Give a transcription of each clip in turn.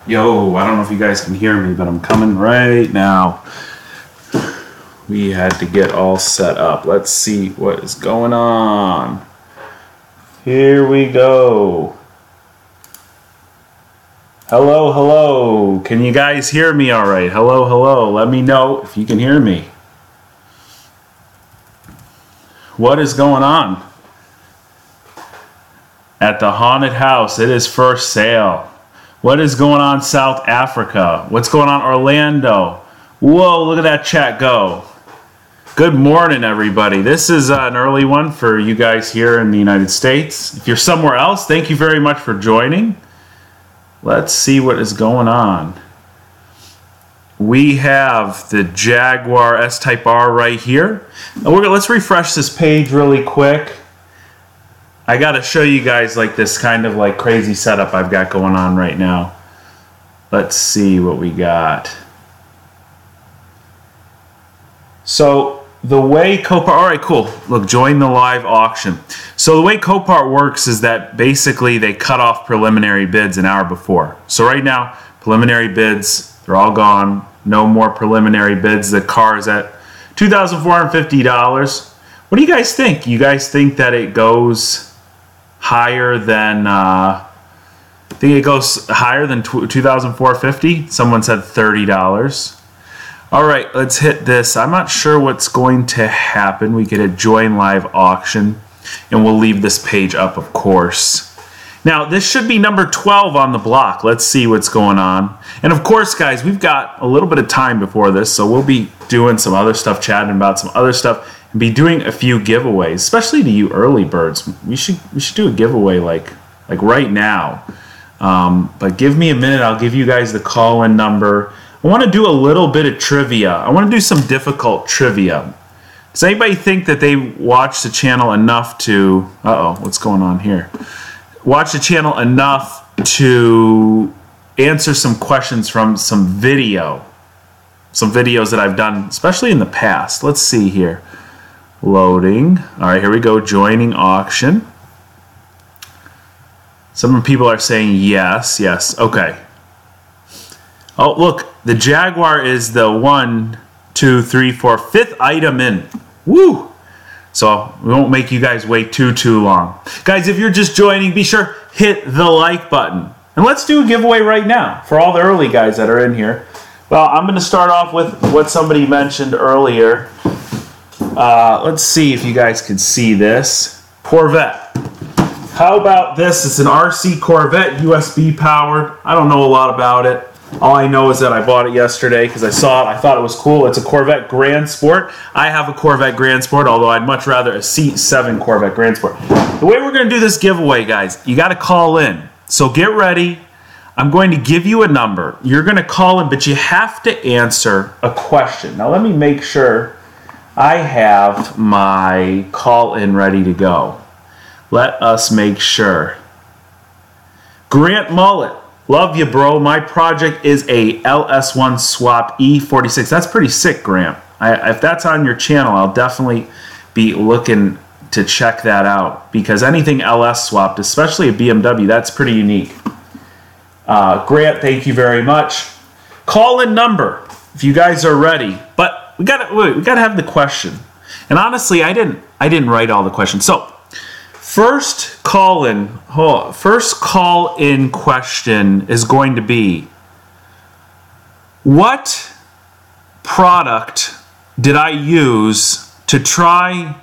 Yo, I don't know if you guys can hear me, but I'm coming right now. We had to get all set up. Let's see what is going on. Here we go. Hello, hello. Can you guys hear me all right? Hello, hello. Let me know if you can hear me. What is going on? At the haunted house, it is for sale. What is going on South Africa? What's going on Orlando? Whoa, look at that chat go. Good morning, everybody. This is an early one for you guys here in the United States. If you're somewhere else, thank you very much for joining. Let's see what is going on. We have the Jaguar S-Type R right here. And let's refresh this page really quick. I got to show you guys like this kind of like crazy setup I've got going on right now. Let's see what we got. So the way Copart, all right, cool. Look, join the live auction. So the way Copart works is that basically they cut off preliminary bids an hour before. So right now, preliminary bids, they're all gone. No more preliminary bids. The car is at $2,450. What do you guys think? You guys think that it goes higher than, I think it goes higher than $2,450? Someone said $30. All right, let's hit this. I'm not sure what's going to happen. We could hit join live auction, and we'll leave this page up, of course. Now, this should be number 12 on the block. Let's see what's going on. And of course, guys, we've got a little bit of time before this, so we'll be doing some other stuff, chatting about some other stuff, and be doing a few giveaways, especially to you early birds. We should do a giveaway like right now. But give me a minute. I'll give you guys the call-in number. I want to do a little bit of trivia. I want to do some difficult trivia. Does anybody think that they watch the channel enough to... Uh-oh, what's going on here? Watch the channel enough to answer some questions from some videos that I've done, especially in the past. Let's see here. Loading. All right, here we go. Joining auction. Some people are saying yes, yes. Okay. Oh, look, the Jaguar is the 1, 2, 3, 4, 5th item in. Woo! So we won't make you guys wait too long. Guys, if you're just joining, be sure hit the like button. And let's do a giveaway right now for all the early guys that are in here. Well, I'm going to start off with what somebody mentioned earlier. Let's see if you guys can see this. Corvette. How about this? It's an RC Corvette, USB powered. I don't know a lot about it. All I know is that I bought it yesterday because I saw it. I thought it was cool. It's a Corvette Grand Sport. I have a Corvette Grand Sport, although I'd much rather a C7 Corvette Grand Sport. The way we're going to do this giveaway, guys, you got to call in. So get ready. I'm going to give you a number. You're going to call in, but you have to answer a question. Now, let me make sure I have my call-in ready to go. Let us make sure. Grant Mullet. Love you, bro. My project is a LS1 swap E46. That's pretty sick, Grant. If that's on your channel, I'll definitely be looking to check that out because anything LS swapped, especially a BMW, that's pretty unique. Grant, thank you very much. Call-in number if you guys are ready. But we gotta have the question. And honestly, I didn't write all the questions. So first call-in question is going to be, what product did I use to try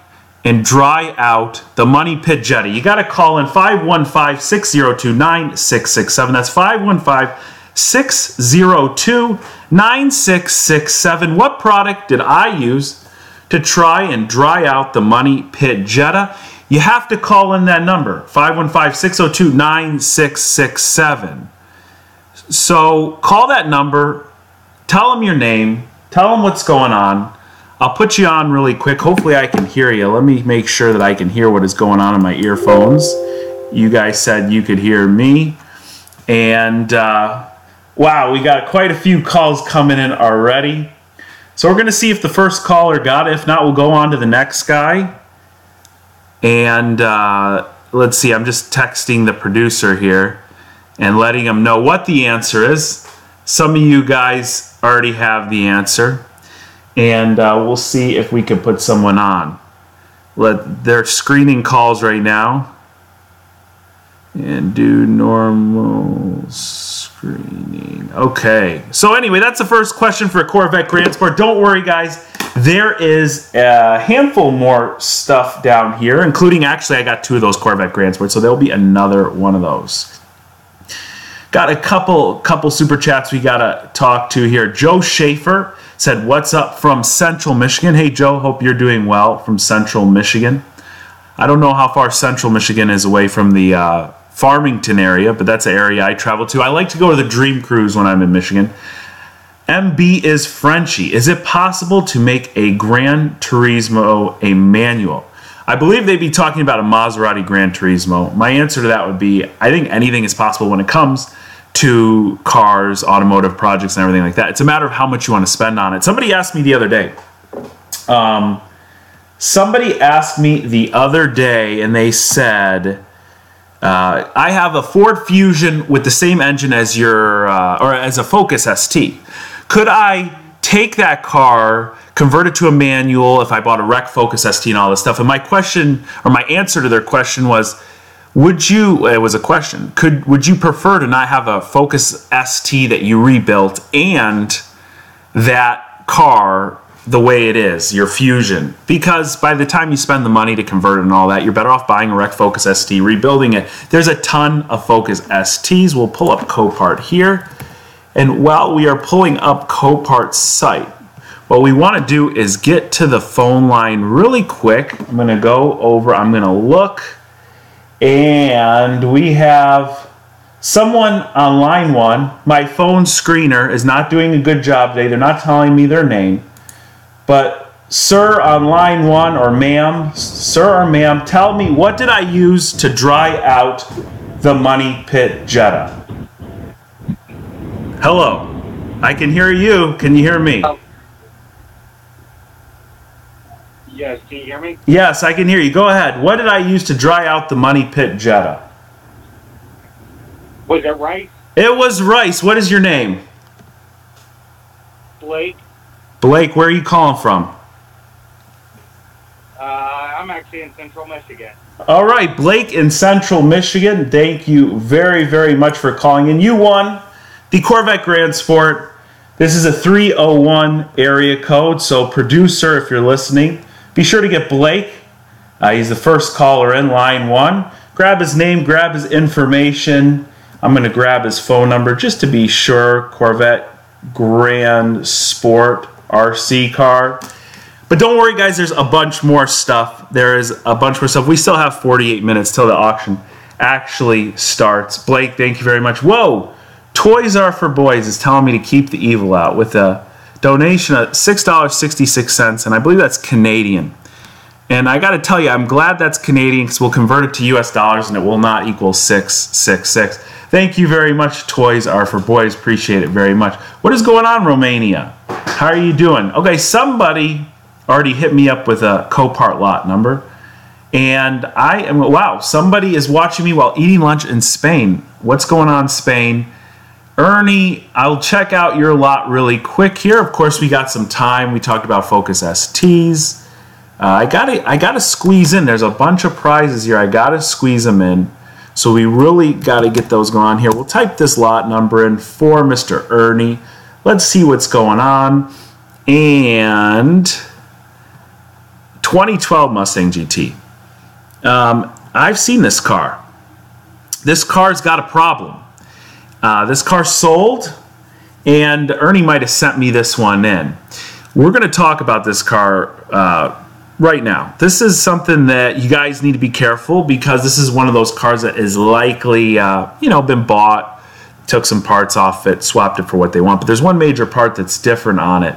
and dry out the Money Pit Jetta? You got to call in 515-602-9667. That's 515-602-9667. What product did I use to try and dry out the Money Pit Jetta? You have to call in that number, 515-602-9667. So call that number, tell them your name, tell them what's going on. I'll put you on really quick. Hopefully I can hear you. Let me make sure that I can hear what is going on in my earphones. You guys said you could hear me. And wow, we got quite a few calls coming in already. So we're going to see if the first caller got it. If not, we'll go on to the next guy. And let's see, I'm just texting the producer here. and letting them know what the answer is. Some of you guys already have the answer, and we'll see if we can put someone on. They're screening calls right now, and do normal screening. Okay, so anyway, that's the first question for Corvette Grand Sport. Don't worry, guys. There is a handful more stuff down here, including, actually, I got 2 of those Corvette Grand Sports, so there'll be another one of those. Got a couple super chats we got to talk to here. Joe Schaefer said, what's up from Central Michigan? Hey, Joe, hope you're doing well from Central Michigan. I don't know how far Central Michigan is away from the Farmington area, but that's an area I travel to. I like to go to the Dream Cruise when I'm in Michigan. MB is Frenchy. Is it possible to make a Gran Turismo a manual? I believe they'd be talking about a Maserati Gran Turismo. My answer to that would be, I think anything is possible when it comes to cars, automotive projects, and everything like that. It's a matter of how much you want to spend on it. Somebody asked me the other day, and they said, I have a Ford Fusion with the same engine as your, or as a Focus ST. Could I take that car, convert it to a manual if I bought a Rec Focus ST and all this stuff? And my question, or my answer to their question was, would you prefer to not have a Focus ST that you rebuilt and that car the way it is, your Fusion? Because by the time you spend the money to convert it and all that, you're better off buying a Rec Focus ST, rebuilding it. There's a ton of Focus STs. We'll pull up Copart here. And while we are pulling up Copart's site, what we want to do is get to the phone line really quick. I'm going to go over, I'm going to look, and we have someone on line 1. My phone screener is not doing a good job today. They're not telling me their name. But sir on line 1, or ma'am, sir or ma'am, tell me, what did I use to dry out the Money Pit Jetta? Hello, I can hear you. Can you hear me? Yes, can you hear me? Yes, I can hear you. Go ahead. What did I use to dry out the Money Pit Jetta? Was it rice? It was rice. What is your name? Blake. Blake, where are you calling from? I'm actually in Central Michigan. All right, Blake in Central Michigan. Thank you very, very much for calling in. You won the Corvette Grand Sport. This is a 301 area code, so producer, if you're listening, be sure to get Blake. He's the first caller in, line 1. Grab his name, grab his information. I'm going to grab his phone number just to be sure. Corvette Grand Sport RC car. But don't worry, guys, there's a bunch more stuff. There is a bunch more stuff. We still have 48 minutes till the auction actually starts. Blake, thank you very much. Whoa! Toys Are for Boys is telling me to keep the evil out with a donation of $6.66, and I believe that's Canadian. And I got to tell you, I'm glad that's Canadian because we'll convert it to US dollars and it will not equal 666. Thank you very much, Toys Are for Boys. Appreciate it very much. What is going on, Romania? How are you doing? Okay, somebody already hit me up with a Copart lot number. And I am, wow, somebody is watching me while eating lunch in Spain. What's going on, Spain? Ernie, I'll check out your lot really quick here. Of course, we got some time. We talked about Focus STs. I gotta squeeze in. There's a bunch of prizes here. I gotta squeeze them in. So we really gotta get those going on here. We'll type this lot number in for Mr. Ernie. Let's see what's going on. And 2012 Mustang GT. I've seen this car. This car's got a problem. This car sold, and Ernie might have sent me this one in. We're going to talk about this car right now. This is something that you guys need to be careful because this is one of those cars that is likely, been bought, took some parts off it, swapped it for what they want. But there's one major part that's different on it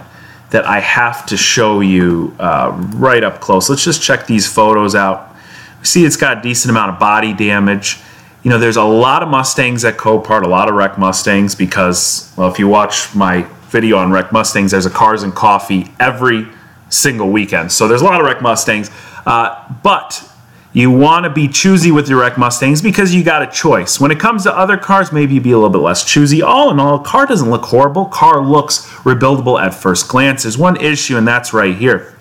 that I have to show you right up close. Let's just check these photos out. See, it's got a decent amount of body damage. You know, there's a lot of Mustangs at Copart, a lot of wreck Mustangs because, well, if you watch my video on wreck Mustangs, there's a Cars and Coffee every single weekend. So there's a lot of wreck Mustangs. But You want to be choosy with your wreck Mustangs because you got a choice. When it comes to other cars, maybe be a little bit less choosy. All in all, car doesn't look horrible. Car looks rebuildable at first glance. There's one issue, and that's right here.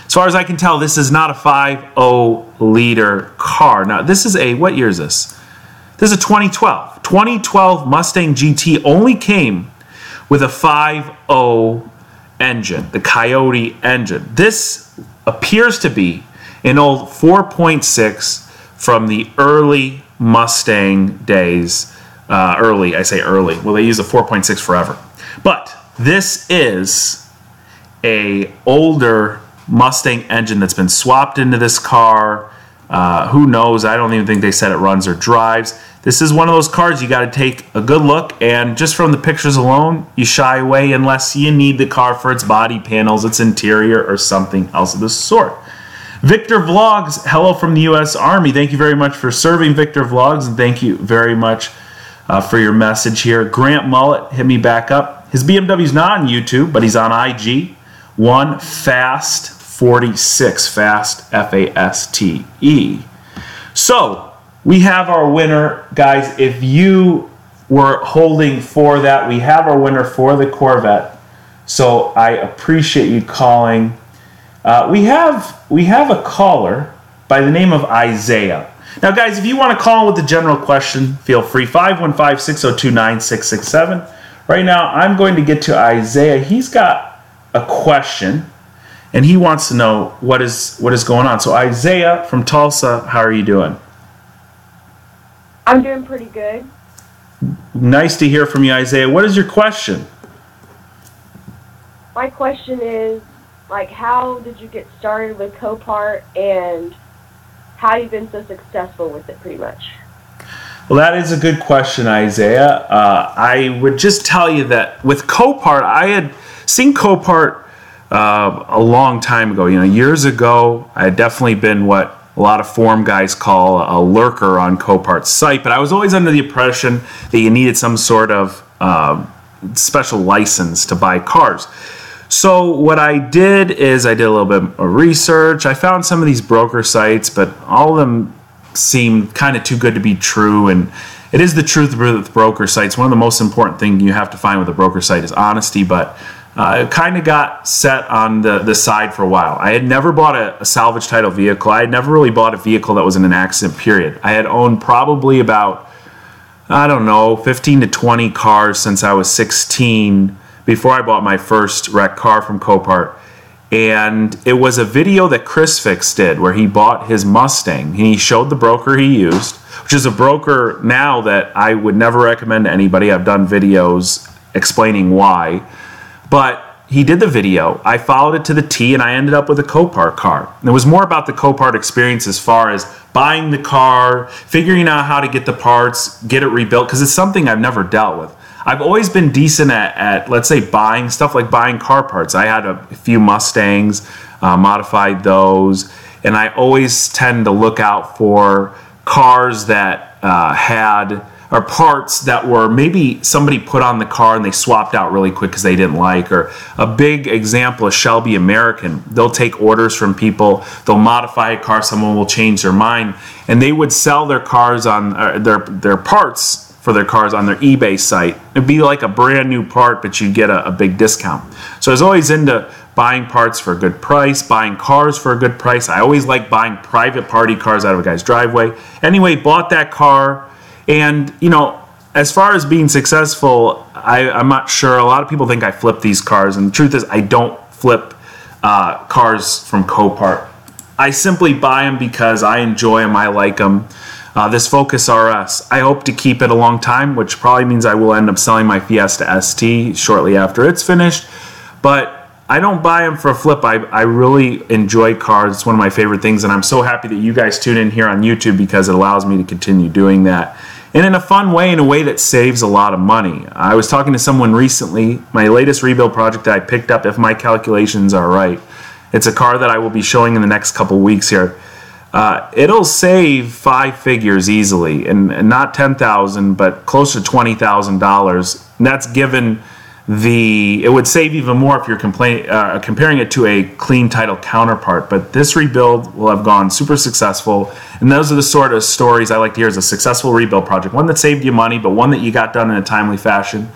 As far as I can tell, this is not a 5.0 liter car. Now, this is a, what year is this? This is a 2012. 2012 Mustang GT only came with a 5.0 engine, the Coyote engine. This appears to be an old 4.6 from the early Mustang days. Early, I say early. Well, they use a 4.6 forever. But this is a older Mustang engine that's been swapped into this car. Who knows? I don't even think they said it runs or drives. This is one of those cars you got to take a good look, and just from the pictures alone, you shy away unless you need the car for its body panels, its interior, or something else of the sort. Victor Vlogs, hello from the U.S. Army. Thank you very much for serving, Victor Vlogs, and thank you very much for your message here. Grant Mullet hit me back up. His BMW's not on YouTube, but he's on IG. One Fast 46, Fast F-A-S-T-E. So we have our winner, guys. If you were holding for that, we have our winner for the Corvette. So I appreciate you calling. We have a caller by the name of Isaiah. Now, guys, if you want to call with a general question, feel free. 515-602-9667. Right now, I'm going to get to Isaiah. He's got a question, and he wants to know what is going on. So, Isaiah from Tulsa, how are you doing? I'm doing pretty good. Nice to hear from you, Isaiah. What is your question? My question is, how did you get started with Copart, and how you've been so successful with it, pretty much? Well, that is a good question, Isaiah. I would just tell you that with Copart, I had seen Copart a long time ago. Years ago, I had definitely been what a lot of forum guys call a lurker on Copart's site, but I was always under the impression that you needed some sort of special license to buy cars. So what I did is I did a little bit of research. I found some of these broker sites, but all of them seem kind of too good to be true. And it is the truth with broker sites. One of the most important things you have to find with a broker site is honesty, but it kind of got set on the side for a while. I had never bought a salvage title vehicle. I had never really bought a vehicle that was in an accident, period. I had owned probably about, 15 to 20 cars since I was 16 before I bought my first wrecked car from Copart. And it was a video that Chris Fix did where he bought his Mustang, and he showed the broker he used, which is a broker now that I would never recommend to anybody. I've done videos explaining why. But he did the video. I followed it to the T, and I ended up with a Copart car. And it was more about the Copart experience as far as buying the car, figuring out how to get the parts, get it rebuilt, because it's something I've never dealt with. I've always been decent at, let's say, buying stuff like buying car parts. I had a few Mustangs, modified those, and I always tend to look out for cars that or parts that were maybe somebody put on the car and they swapped out really quick because they didn't like. Or a big example is Shelby American. They'll take orders from people, they'll modify a car, someone will change their mind, and they would sell their cars on their parts for their cars on their eBay site. It'd be like a brand new part, but you'd get a big discount. So I was always into buying parts for a good price, buying cars for a good price. I always like buying private party cars out of a guy's driveway. Anyway, bought that car, and as far as being successful, I'm not sure. A lot of people think I flip these cars, and the truth is I don't flip cars from Copart. I simply buy them because I enjoy them, I like them. This Focus RS, I hope to keep it a long time, which probably means I will end up selling my Fiesta ST shortly after it's finished. But I don't buy them for a flip. I really enjoy cars. It's one of my favorite things, and I'm so happy that you guys tune in here on YouTube because it allows me to continue doing that. And in a fun way, in a way that saves a lot of money. I was talking to someone recently, my latest rebuild project that I picked up, if my calculations are right. It's a car that I will be showing in the next couple weeks here. It'll save 5 figures easily, and not $10,000, but close to $20,000. And that's given it would save even more if you're comparing it to a clean title counterpart. But this rebuild will have gone super successful, and those are the sort of stories I like to hear: is a successful rebuild project, one that saved you money, but one that you got done in a timely fashion,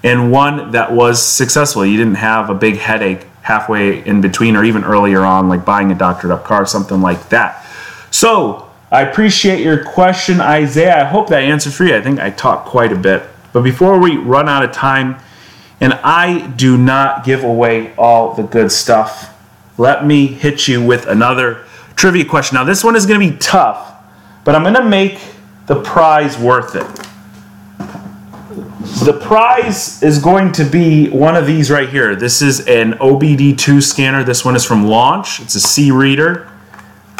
and one that was successful. You didn't have a big headache halfway in between or even earlier on, like buying a doctored up car, something like that. So I appreciate your question, Isaiah. I hope that answered for you. I think I talked quite a bit. But before we run out of time, and I do not give away all the good stuff, let me hit you with another trivia question. Now, this one is going to be tough, but I'm going to make the prize worth it. The prize is going to be one of these right here. This is an OBD2 scanner. This one is from Launch. It's a C reader.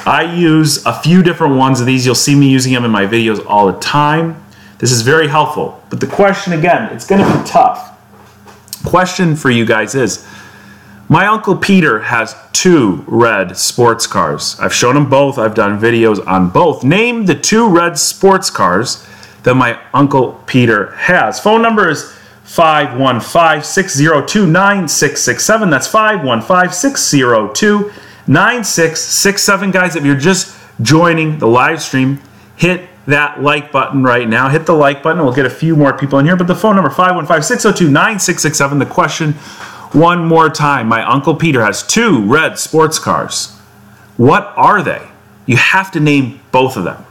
I use a few different ones of these. You'll see me using them in my videos all the time. This is very helpful. But the question, again, it's going to be tough. Question for you guys is, my Uncle Peter has 2 red sports cars. I've shown him both. I've done videos on both. Name the 2 red sports cars that my Uncle Peter has. Phone number is 515-602-9667. That's 515-602-9667. Guys, if you're just joining the live stream, hit that like button right now. Hit the like button. We'll get a few more people in here. But the phone number, 515-602-9667. The question one more time. My Uncle Peter has 2 red sports cars. What are they? You have to name both of them.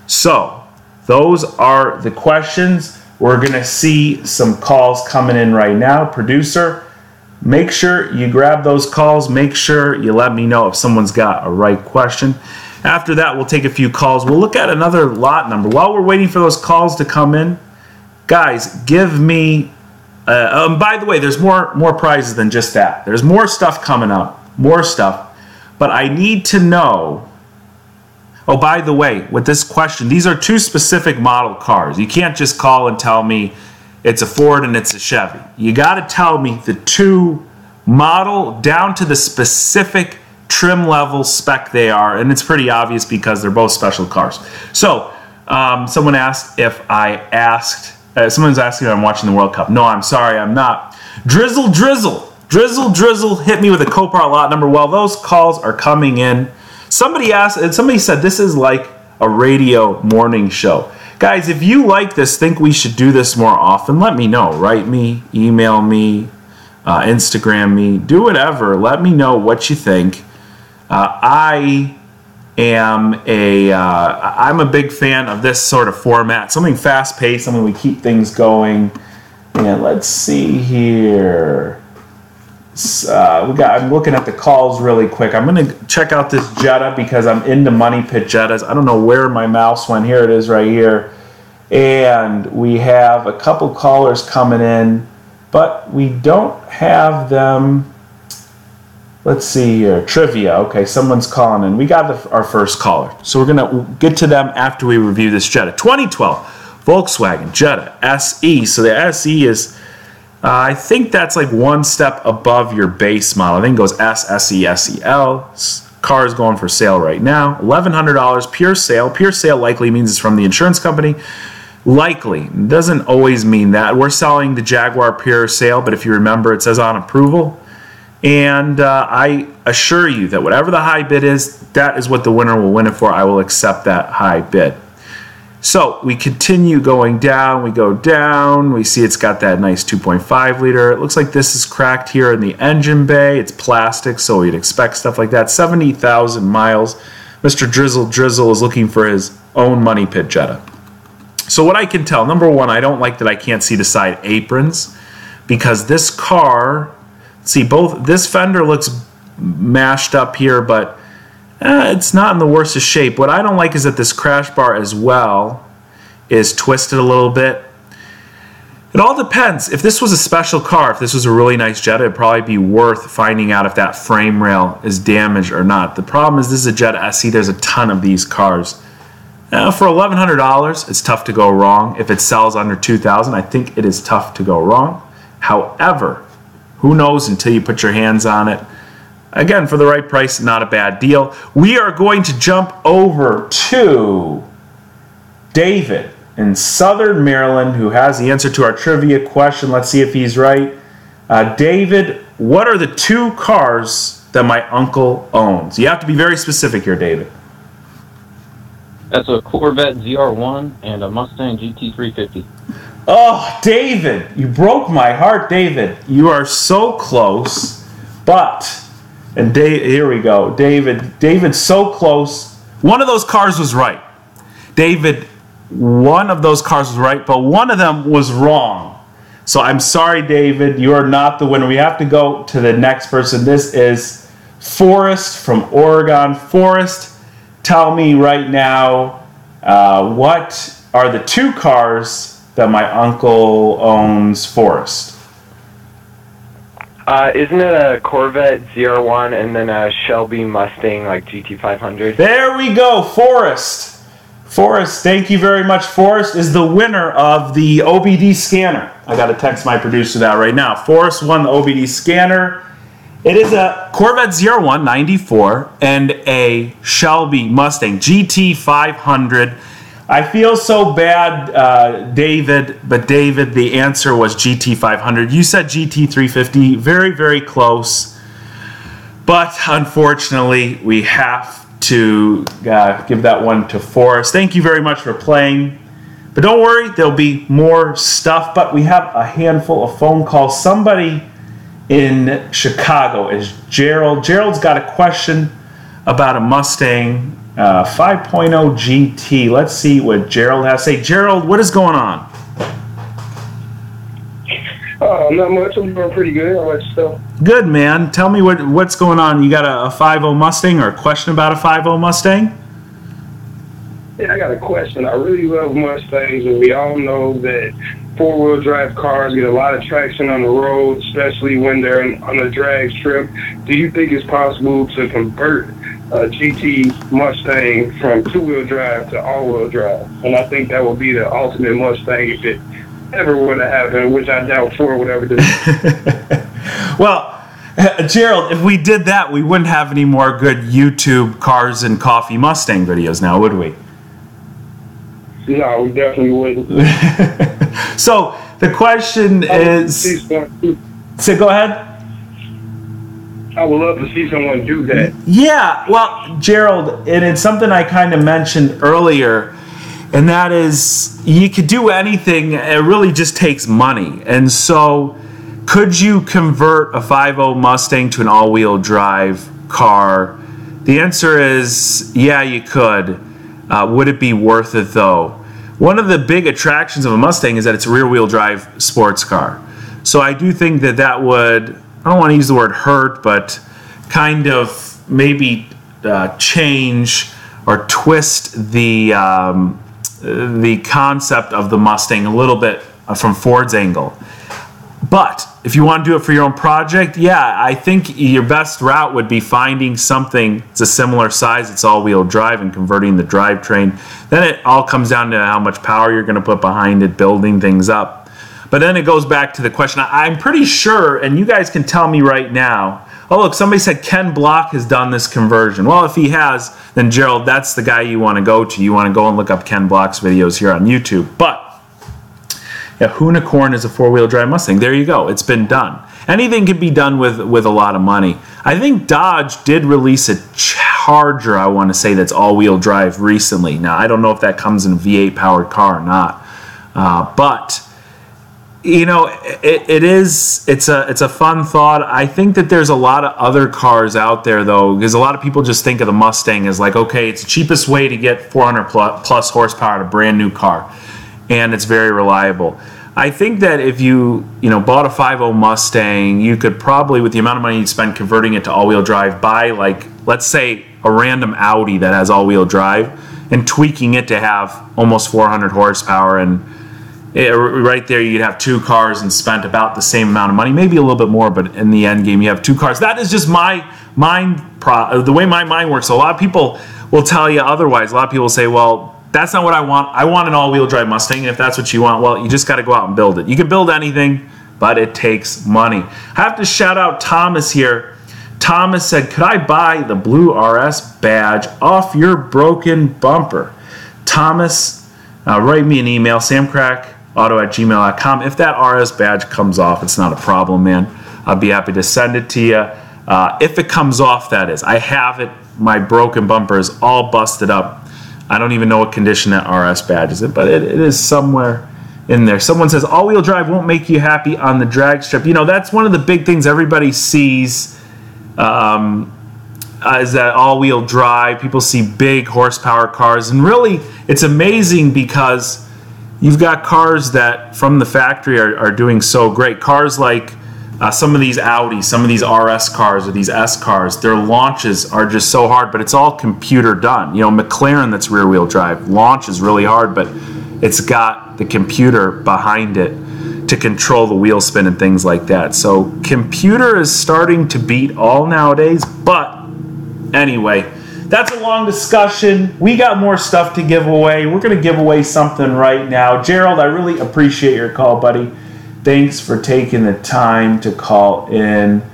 So, those are the questions. We're going to see some calls coming in right now. Producer, make sure you grab those calls. Make sure you let me know if someone's got a right question. After that, we'll take a few calls. We'll look at another lot number. While we're waiting for those calls to come in, guys, give me... by the way, there's more prizes than just that. There's more stuff coming up. More stuff. But I need to know... Oh, by the way, with this question, these are 2 specific model cars. You can't just call and tell me it's a Ford and it's a Chevy. You got to tell me the 2 model down to the specific trim level spec they are, and it's pretty obvious because they're both special cars. So, someone asked if I asked, someone's asking if I'm watching the World Cup. No, I'm sorry, I'm not. Drizzle, hit me with a Copart lot number. Well, those calls are coming in. Somebody said this is like a radio morning show. Guys, if you like this, think we should do this more often, let me know. Write me, email me, Instagram me, do whatever. Let me know what you think. I'm a big fan of this sort of format. Something fast-paced, something we keep things going. And let's see here. I'm looking at the calls really quick. I'm going to check out this Jetta because I'm into money pit Jettas. I don't know where my mouse went. Here it is right here. And we have a couple callers coming in, but we don't have them. Let's see here. Trivia. Okay, someone's calling in. We got our first caller. So we're going to get to them after we review this Jetta. 2012 Volkswagen Jetta SE. So the SE is... I think that's like one step above your base model. I think it goes S, SE, SEL. Car is going for sale right now. $1,100, pure sale. Pure sale likely means it's from the insurance company. Likely. Doesn't always mean that. We're selling the Jaguar pure sale, but if you remember, it says on approval. And I assure you that whatever the high bid is, that is what the winner will win it for. I will accept that high bid. So we continue going down, we go down, we see it's got that nice 2.5 liter. It looks like this is cracked here in the engine bay. It's plastic, so you'd expect stuff like that. 70,000 miles. Mr. Drizzle is looking for his own money pit Jetta. So what I can tell, number one, I don't like that I can't see the side aprons because this car, see both, this fender looks mashed up here, but it's not in the worst of shape. What I don't like is that this crash bar as well is twisted a little bit. It all depends. If this was a special car, if this was a really nice Jetta, it'd probably be worth finding out if that frame rail is damaged or not. The problem is this is a Jetta SE. There's a ton of these cars. For $1,100, it's tough to go wrong. If it sells under $2,000, I think it is tough to go wrong. However, who knows until you put your hands on it. Again, for the right price, not a bad deal. We are going to jump over to David in Southern Maryland, who has the answer to our trivia question. Let's see if he's right. David, what are the 2 cars that my uncle owns? You have to be very specific here, David. That's a Corvette ZR1 and a Mustang GT 350. Oh, David, you broke my heart, David. You are so close, but, and here we go. David's so close. One of those cars was right. David, one of those cars was right, but one of them was wrong. So I'm sorry, David, you are not the winner. We have to go to the next person. This is Forrest from Oregon. Forrest, tell me right now, what are the 2 cars that my uncle owns? Forrest. Isn't it a Corvette ZR1 and then a Shelby Mustang like GT500? There we go, Forrest. Forrest, thank you very much. Forrest is the winner of the OBD scanner. I got to text my producer that right now. Forrest won the OBD scanner. It is a Corvette ZR1 94 and a Shelby Mustang GT500. I feel so bad, David, but David, the answer was GT500. You said GT350, very, very close. But unfortunately, we have to give that one to Forrest. Thank you very much for playing. But don't worry, there'll be more stuff. But we have a handful of phone calls. Somebody in Chicago is Gerald. Gerald's got a question about a Mustang 5.0 GT. Let's see what Gerald has to say. Gerald, what is going on? Not much. I'm doing pretty good. How about yourself? Good, man. Tell me what's going on. You got a 5.0 Mustang or a question about a 5.0 Mustang? Yeah, I got a question. I really love Mustangs, and we all know that four-wheel drive cars get a lot of traction on the road, especially when they're on a drag strip. Do you think it's possible to convert a GT Mustang from two-wheel drive to all-wheel drive? And I think that would be the ultimate Mustang if it ever would have happened, which I doubt Ford would ever do. Well, Gerald, if we did that, we wouldn't have any more good YouTube cars and coffee Mustang videos now, would we? No, we definitely wouldn't. So the question is... So go ahead. I would love to see someone do that. Yeah, well, Gerald, and it's something I kind of mentioned earlier, and that is you could do anything. It really just takes money. And so could you convert a 5.0 Mustang to an all-wheel drive car? The answer is yeah, you could. Would it be worth it, though? One of the big attractions of a Mustang is that it's a rear-wheel drive sports car. So I do think that that would, I don't want to use the word hurt, but kind of maybe change or twist the concept of the Mustang a little bit from Ford's angle. But if you want to do it for your own project, yeah, I think your best route would be finding something that's a similar size, it's all-wheel drive, and converting the drivetrain. Then it all comes down to how much power you're going to put behind it, building things up. But then it goes back to the question, I'm pretty sure, and you guys can tell me right now, oh look, somebody said Ken Block has done this conversion. Well, if he has, then Gerald, that's the guy you want to go to. You want to go and look up Ken Block's videos here on YouTube. But yeah, Hoonicorn is a four-wheel drive Mustang. There you go. It's been done. Anything can be done with a lot of money. I think Dodge did release a Charger, I want to say, that's all-wheel drive recently. Now, I don't know if that comes in a V8 powered car or not. But you know, it's a fun thought. I think that there's a lot of other cars out there, though, because a lot of people just think of the Mustang as like, okay, it's the cheapest way to get 400 plus horsepower in a brand new car, and it's very reliable. I think that if you bought a 5.0 Mustang, you could probably, with the amount of money you spend converting it to all-wheel drive, buy, like, let's say a random Audi that has all-wheel drive and tweaking it to have almost 400 horsepower, and right there you'd have two cars and spent about the same amount of money, maybe a little bit more, but in the end game you have two cars. That is just my mind, the way my mind works. So a lot of people will tell you otherwise. A lot of people say, well, that's not what I want. I want an all-wheel drive Mustang, and if that's what you want, well, you just got to go out and build it. You can build anything, but it takes money. I have to shout out Thomas here. Thomas said, could I buy the blue RS badge off your broken bumper? Thomas, write me an email, samcrack auto@gmail.com. If that RS badge comes off, it's not a problem, man. I'll be happy to send it to you. If it comes off, that is. I have it. My broken bumper is all busted up. I don't even know what condition that RS badge is in, but it is somewhere in there. Someone says all-wheel drive won't make you happy on the drag strip. You know, that's one of the big things everybody sees, is that all-wheel drive. People see big horsepower cars, and really it's amazing because you've got cars that from the factory are doing so great. Cars like some of these Audis, some of these RS cars or these S cars, their launches are just so hard, but it's all computer done. You know, McLaren, that's rear-wheel drive, launches really hard, but it's got the computer behind it to control the wheel spin and things like that. So computer is starting to beat all nowadays, but anyway, that's a long discussion. We got more stuff to give away. We're going to give away something right now. Gerald, I really appreciate your call, buddy. Thanks for taking the time to call in.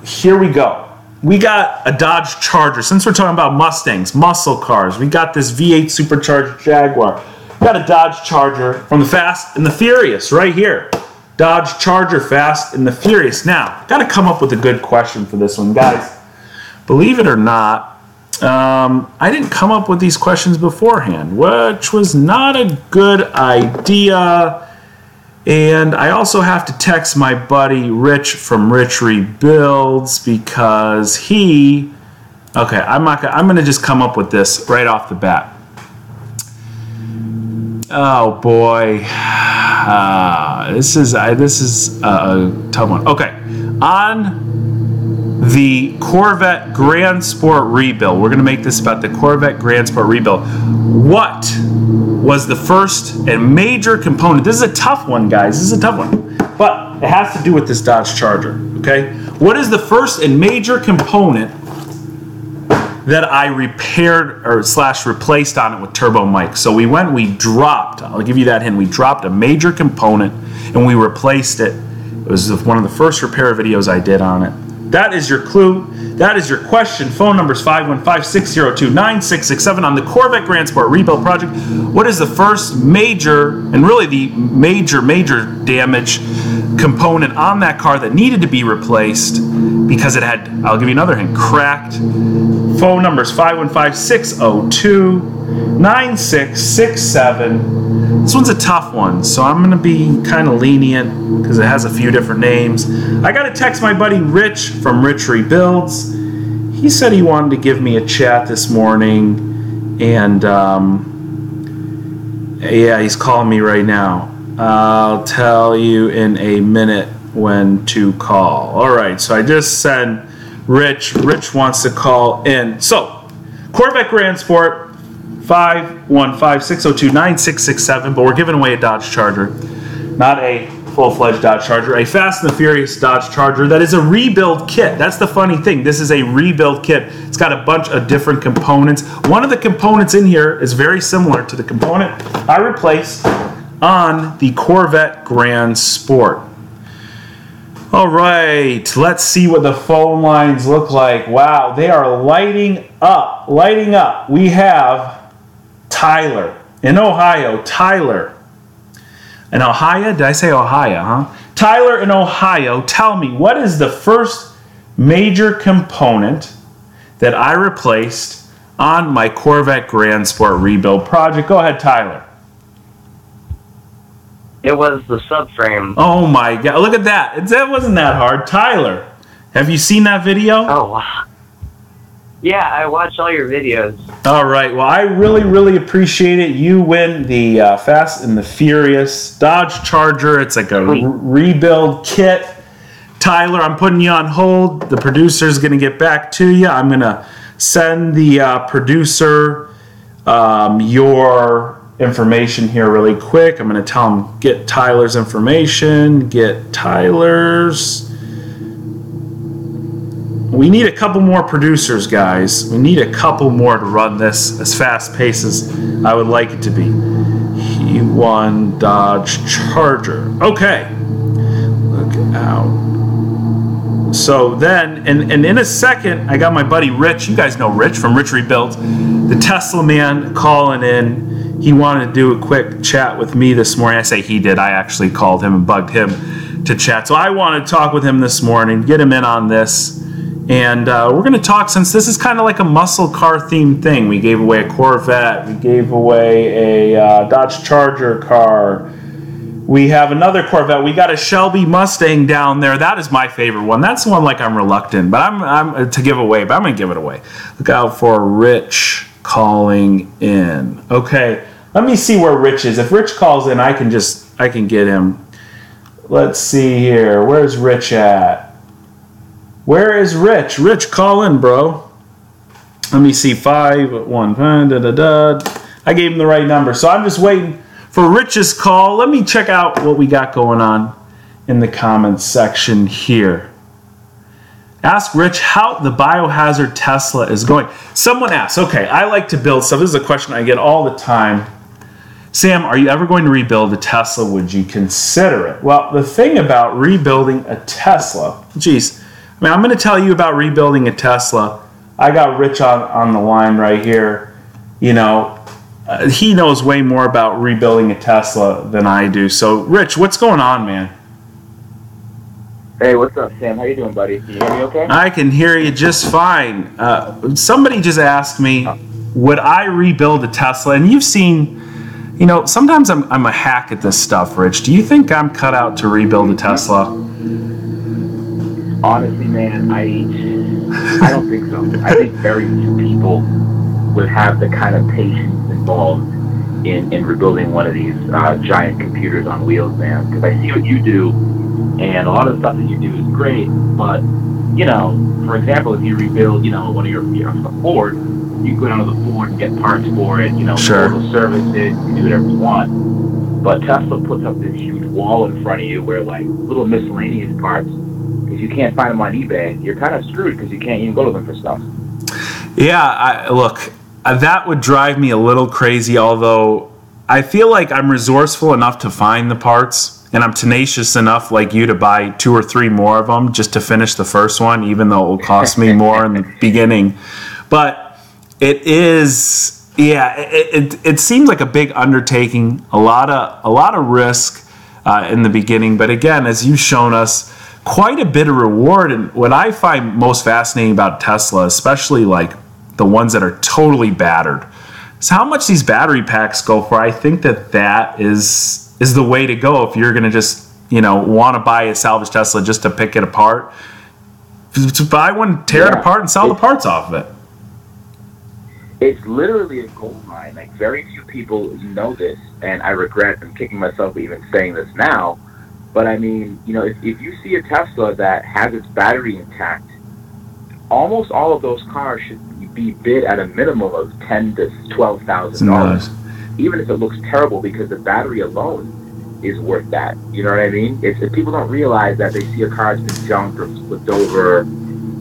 Here we go. We got a Dodge Charger. Since we're talking about Mustangs, muscle cars, we got this V8 supercharged Jaguar. We got a Dodge Charger from the Fast and the Furious right here. Dodge Charger Fast and the Furious. Now, got to come up with a good question for this one, guys. Believe it or not, I didn't come up with these questions beforehand, which was not a good idea. And I also have to text my buddy Rich from Rich Rebuilds because he... Okay, I'm going to just come up with this right off the bat. Oh boy, this is a tough one. Okay, on the Corvette Grand Sport rebuild, we're going to make this about the Corvette Grand Sport rebuild. What was the first and major component? This is a tough one, guys. This is a tough one, but it has to do with this Dodge Charger. Okay, what is the first and major component that I repaired or / replaced on it with turbo mics? So we dropped, I'll give you that hint, we dropped a major component and we replaced it. It was one of the first repair videos I did on it. That is your clue. That is your question. Phone number is 515-602-9667 on the Corvette Grand Sport rebuild project. What is the first major, and really the major damage component on that car that needed to be replaced because it had, I'll give you another hint, cracked. Phone number is 515-602-9667. This one's a tough one, so I'm going to be kind of lenient because it has a few different names. I got to text my buddy Rich from Rich Rebuilds. He said he wanted to give me a chat this morning, and yeah, he's calling me right now. I'll tell you in a minute when to call. All right, so I just sent Rich. Rich wants to call in. So, Corvette Grand Sport, 515-602-9667, but we're giving away a Dodge Charger, not a full-fledged Dodge Charger, a Fast and the Furious Dodge Charger that is a rebuild kit. That's the funny thing. This is a rebuild kit. It's got a bunch of different components. One of the components in here is very similar to the component I replaced on the Corvette Grand Sport. All right, let's see what the phone lines look like. Wow, they are lighting up, lighting up. We have Tyler in Ohio. Tyler in Ohio? Did I say Ohio, huh? Tyler in Ohio, tell me, what is the first major component that I replaced on my Corvette Grand Sport rebuild project? Go ahead, Tyler. It was the subframe. Oh my God, look at that. That wasn't that hard. Tyler, have you seen that video? Oh, wow. Yeah, I watch all your videos. All right, well, I really appreciate it. You win the Fast and the Furious Dodge Charger. It's like a rebuild kit. Tyler, I'm putting you on hold. The producer's going to get back to you. I'm going to send the producer your information here really quick. I'm going to tell him, get Tyler's information, get Tyler's. We need a couple more producers, guys. We need a couple more to run this as fast-paced as I would like it to be. He won Dodge Charger. Okay. Look out. So then, and in a second, I got my buddy Rich. You guys know Rich from Rich Rebuilds. The Tesla man calling in. he wanted to do a quick chat with me this morning. I say he did. I actually called him and bugged him to chat. So I wanted to talk with him this morning, get him in on this. And we're going to talk, since this is kind of like a muscle car themed thing. We gave away a Corvette. We gave away a Dodge Charger car. We have another Corvette. We got a Shelby Mustang down there. That is my favorite one. That's the one like I'm reluctant, but I'm to give away, but I'm going to give it away. Look out for Rich calling in. Okay, let me see where Rich is. If Rich calls in, I can get him. Let's see here. Where's Rich at? Where is Rich? Rich, call in, bro. Let me see. 515 I gave him the right number, so I'm just waiting for Rich's call. Let me check out what we got going on in the comments section here. Ask Rich how the biohazard Tesla is going. Someone asked, okay, I like to build stuff. This is a question I get all the time. Sam, are you ever going to rebuild a Tesla? Would you consider it? Well, the thing about rebuilding a Tesla, geez, I mean, I'm going to tell you about rebuilding a Tesla. I got Rich on the line right here. You know, he knows way more about rebuilding a Tesla than I do. So, Rich, what's going on, man? Hey, what's up, Sam? How you doing, buddy? Can you hear me okay? I can hear you just fine. Somebody just asked me, would I rebuild a Tesla? And you've seen, you know, sometimes I'm a hack at this stuff, Rich. Do you think I'm cut out to rebuild a Tesla? Honestly, man, I don't think so. I think very few people would have the kind of patience involved in rebuilding one of these giant computers on wheels, man. Because I see what you do, and a lot of the stuff that you do is great. But you know, for example, if you rebuild, you know, one of your a Ford, you go down to the Ford and get parts for it. You know, sure. Service it, you do whatever you want. But Tesla puts up this huge wall in front of you where like little miscellaneous parts. If you can't find them on eBay, you're kind of screwed because you can't even go to them for stuff. Yeah, look, that would drive me a little crazy, although I feel like I'm resourceful enough to find the parts, and I'm tenacious enough like you to buy 2 or 3 more of them just to finish the first one, even though it will cost me more in the beginning. But it is, yeah, it seems like a big undertaking, a lot of risk in the beginning. But again, as you've shown us, quite a bit of reward. And what I find most fascinating about Tesla, especially like the ones that are totally battered, is how much these battery packs go for. I think that is the way to go if you're going to just, you know, want to buy a salvage Tesla just to pick it apart. To buy one, tear it apart, and sell the parts off of it. It's literally a gold mine. Like, very few people know this, and I regret I'm kicking myself for even saying this now. But I mean, you know, if you see a Tesla that has its battery intact, almost all of those cars should be bid at a minimum of $10,000 to $12,000, even if it looks terrible, because the battery alone is worth that. You know what I mean? If people don't realize that, they see a car's been junked or flipped over,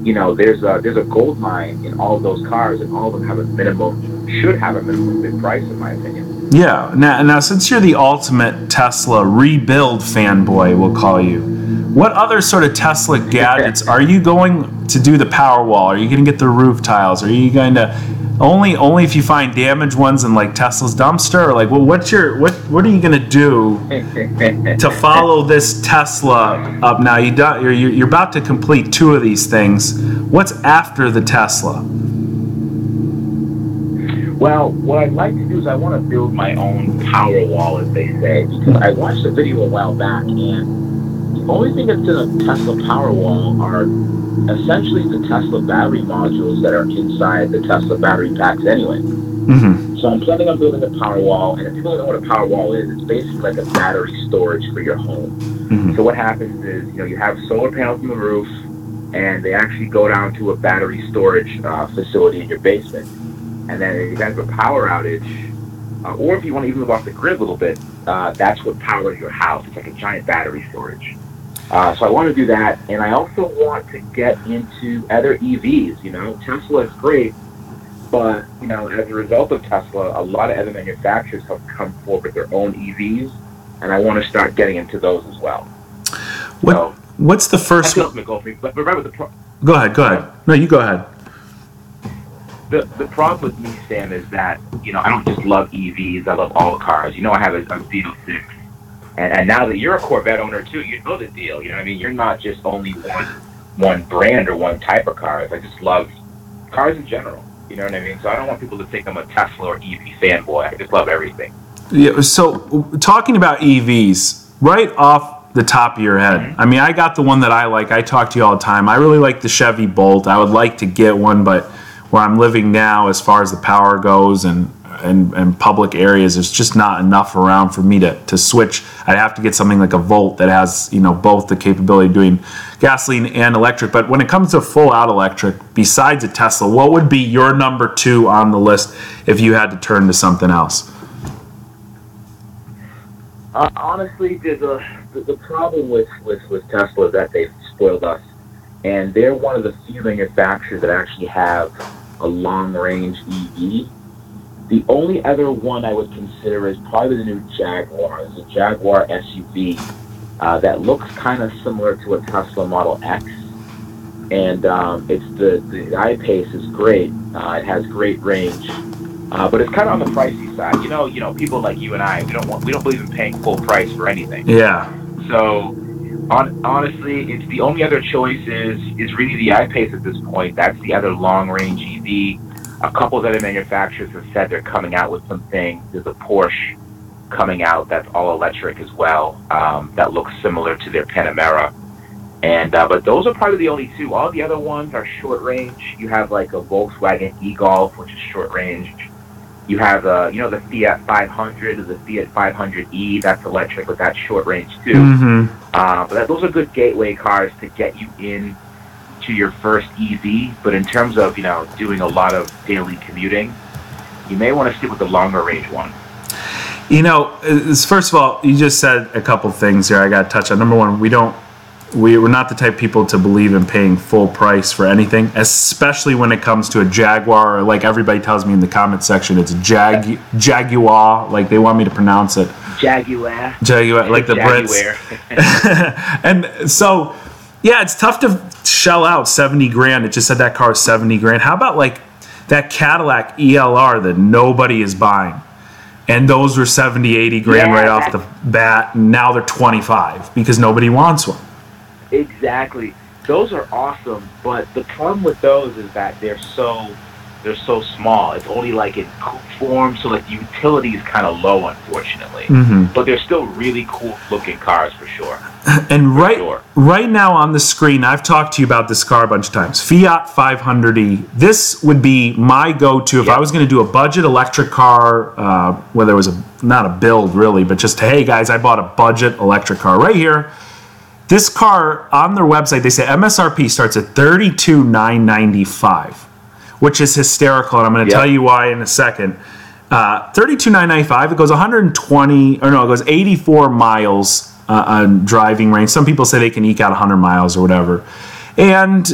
you know, there's a gold mine in all of those cars, and all of them have a minimum, should have a minimum bid price, in my opinion. Yeah. Now, since you're the ultimate Tesla rebuild fanboy, we'll call you, what other sort of Tesla gadgets are you going to do? The Powerwall? Are you going to get the roof tiles? Are you going to only if you find damaged ones in like Tesla's dumpster? Or like, well, what are you going to do to follow this Tesla up? Now you're about to complete 2 of these things. What's after the Tesla? Well, what I'd like to do is I want to build my own power wall, as they say, because I watched a video a while back, and the only thing that's in a Tesla power wall are essentially the Tesla battery modules that are inside the Tesla battery packs anyway. Mm-hmm. So I'm planning on building a power wall, and if people don't know what a power wall is, it's basically like a battery storage for your home. Mm-hmm. So what happens is, you know, you have solar panels on the roof, and they actually go down to a battery storage facility in your basement. And then if you guys have a power outage, or if you want to even live off the grid a little bit, that's what powers your house. It's like a giant battery storage. So I want to do that, and I also want to get into other EVs. You know, Tesla is great, but, you know, as a result of Tesla, a lot of other manufacturers have come forward with their own EVs, and I want to start getting into those as well. What's the first one? Go ahead. No, you go ahead. the problem with me, Sam, is that, I don't just love EVs. I love all cars. I have a Z06. And now that you're a Corvette owner, too, you know the deal. You know what I mean? You're not just only one brand or one type of cars. I just love cars in general. You know what I mean? So I don't want people to think I'm a Tesla or EV fanboy. I just love everything. Yeah, so talking about EVs, right off the top of your head, Mm-hmm. I mean, I got the one that I like. I talk to you all the time. I really like the Chevy Bolt. I would like to get one, but where I'm living now, as far as the power goes and public areas, there's just not enough around for me to switch. I'd have to get something like a Volt that has, both the capability of doing gasoline and electric. But when it comes to full out electric, besides a Tesla, what would be your number 2 on the list if you had to turn to something else? Honestly, the problem with Tesla is that they've spoiled us. And they're one of the few manufacturers that actually have a long-range EV. The only other one I would consider is probably the new Jaguar. It's a Jaguar SUV that looks kind of similar to a Tesla Model X. And it's the I-Pace is great. It has great range. But it's kind of on the pricey side. People like you and I, we don't believe in paying full price for anything. Yeah. So, honestly, it's the only other choice is really the I-Pace at this point. That's the other long-range EV. A couple of other manufacturers have said they're coming out with some things. There's a Porsche coming out that's all electric as well. That looks similar to their Panamera. And but those are probably the only two. All the other ones are short range. You have like a Volkswagen e-Golf, which is short range. You have the Fiat 500 or the Fiat 500e. That's electric, but that's short range too. Mm-hmm. But those are good gateway cars to get you in to your first EV. But in terms of doing a lot of daily commuting, you may want to stick with the longer range one. First of all, you just said a couple things here I got to touch on. Number one, we're not the type of people to believe in paying full price for anything, especially when it comes to a Jaguar, or like everybody tells me in the comment section, it's Jaguar, like they want me to pronounce it. Jaguar, like the Brits. And so, yeah, it's tough to shell out 70 grand. It just said that car is 70 grand. How about like that Cadillac ELR that nobody is buying? And those were 70, 80 grand right off the bat, and now they're 25 because nobody wants one. Exactly. Those are awesome, but the problem with those is that they're so small. It's only like in coupe form, so like the utility is kind of low, unfortunately. Mm-hmm. But they're still really cool looking cars for sure. And right now on the screen, I've talked to you about this car a bunch of times. Fiat 500e. This would be my go-to if I was going to do a budget electric car, where there was not a build really, but just, hey guys, I bought a budget electric car right here. This car, on their website, they say MSRP starts at $32,995, which is hysterical, and I'm going to tell you why in a second. $32,995, it goes it goes 84 miles on driving range. Some people say they can eke out 100 miles or whatever. And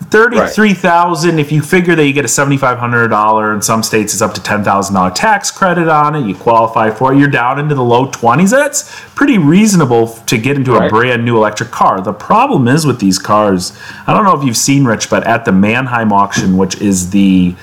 $33,000, if you figure that you get a $7,500, in some states it's up to $10,000 tax credit on it, you qualify for it, you're down into the low 20s. That's pretty reasonable to get into a brand new electric car. The problem is with these cars, I don't know if you've seen, Rich, but at the Mannheim auction, which is the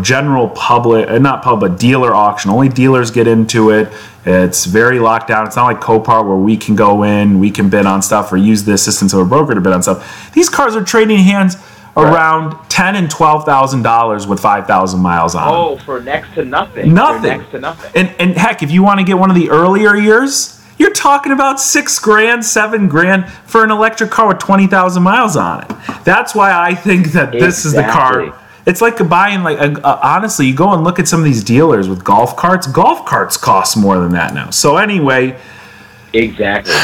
general public, not public, but dealer auction, only dealers get into it. It's very locked down. It's not like Copart where we can go in, we can bid on stuff or use the assistance of a broker to bid on stuff. These cars are trading hands around $10,000 and $12,000 with 5,000 miles on. Oh, for next to nothing. Nothing. Next to nothing. And heck, if you want to get one of the earlier years, you're talking about $6 grand, $7 grand for an electric car with 20,000 miles on it. That's why I think that this is the car. It's like buying, honestly, you go and look at some of these dealers with golf carts. Golf carts cost more than that now. So anyway. Exactly.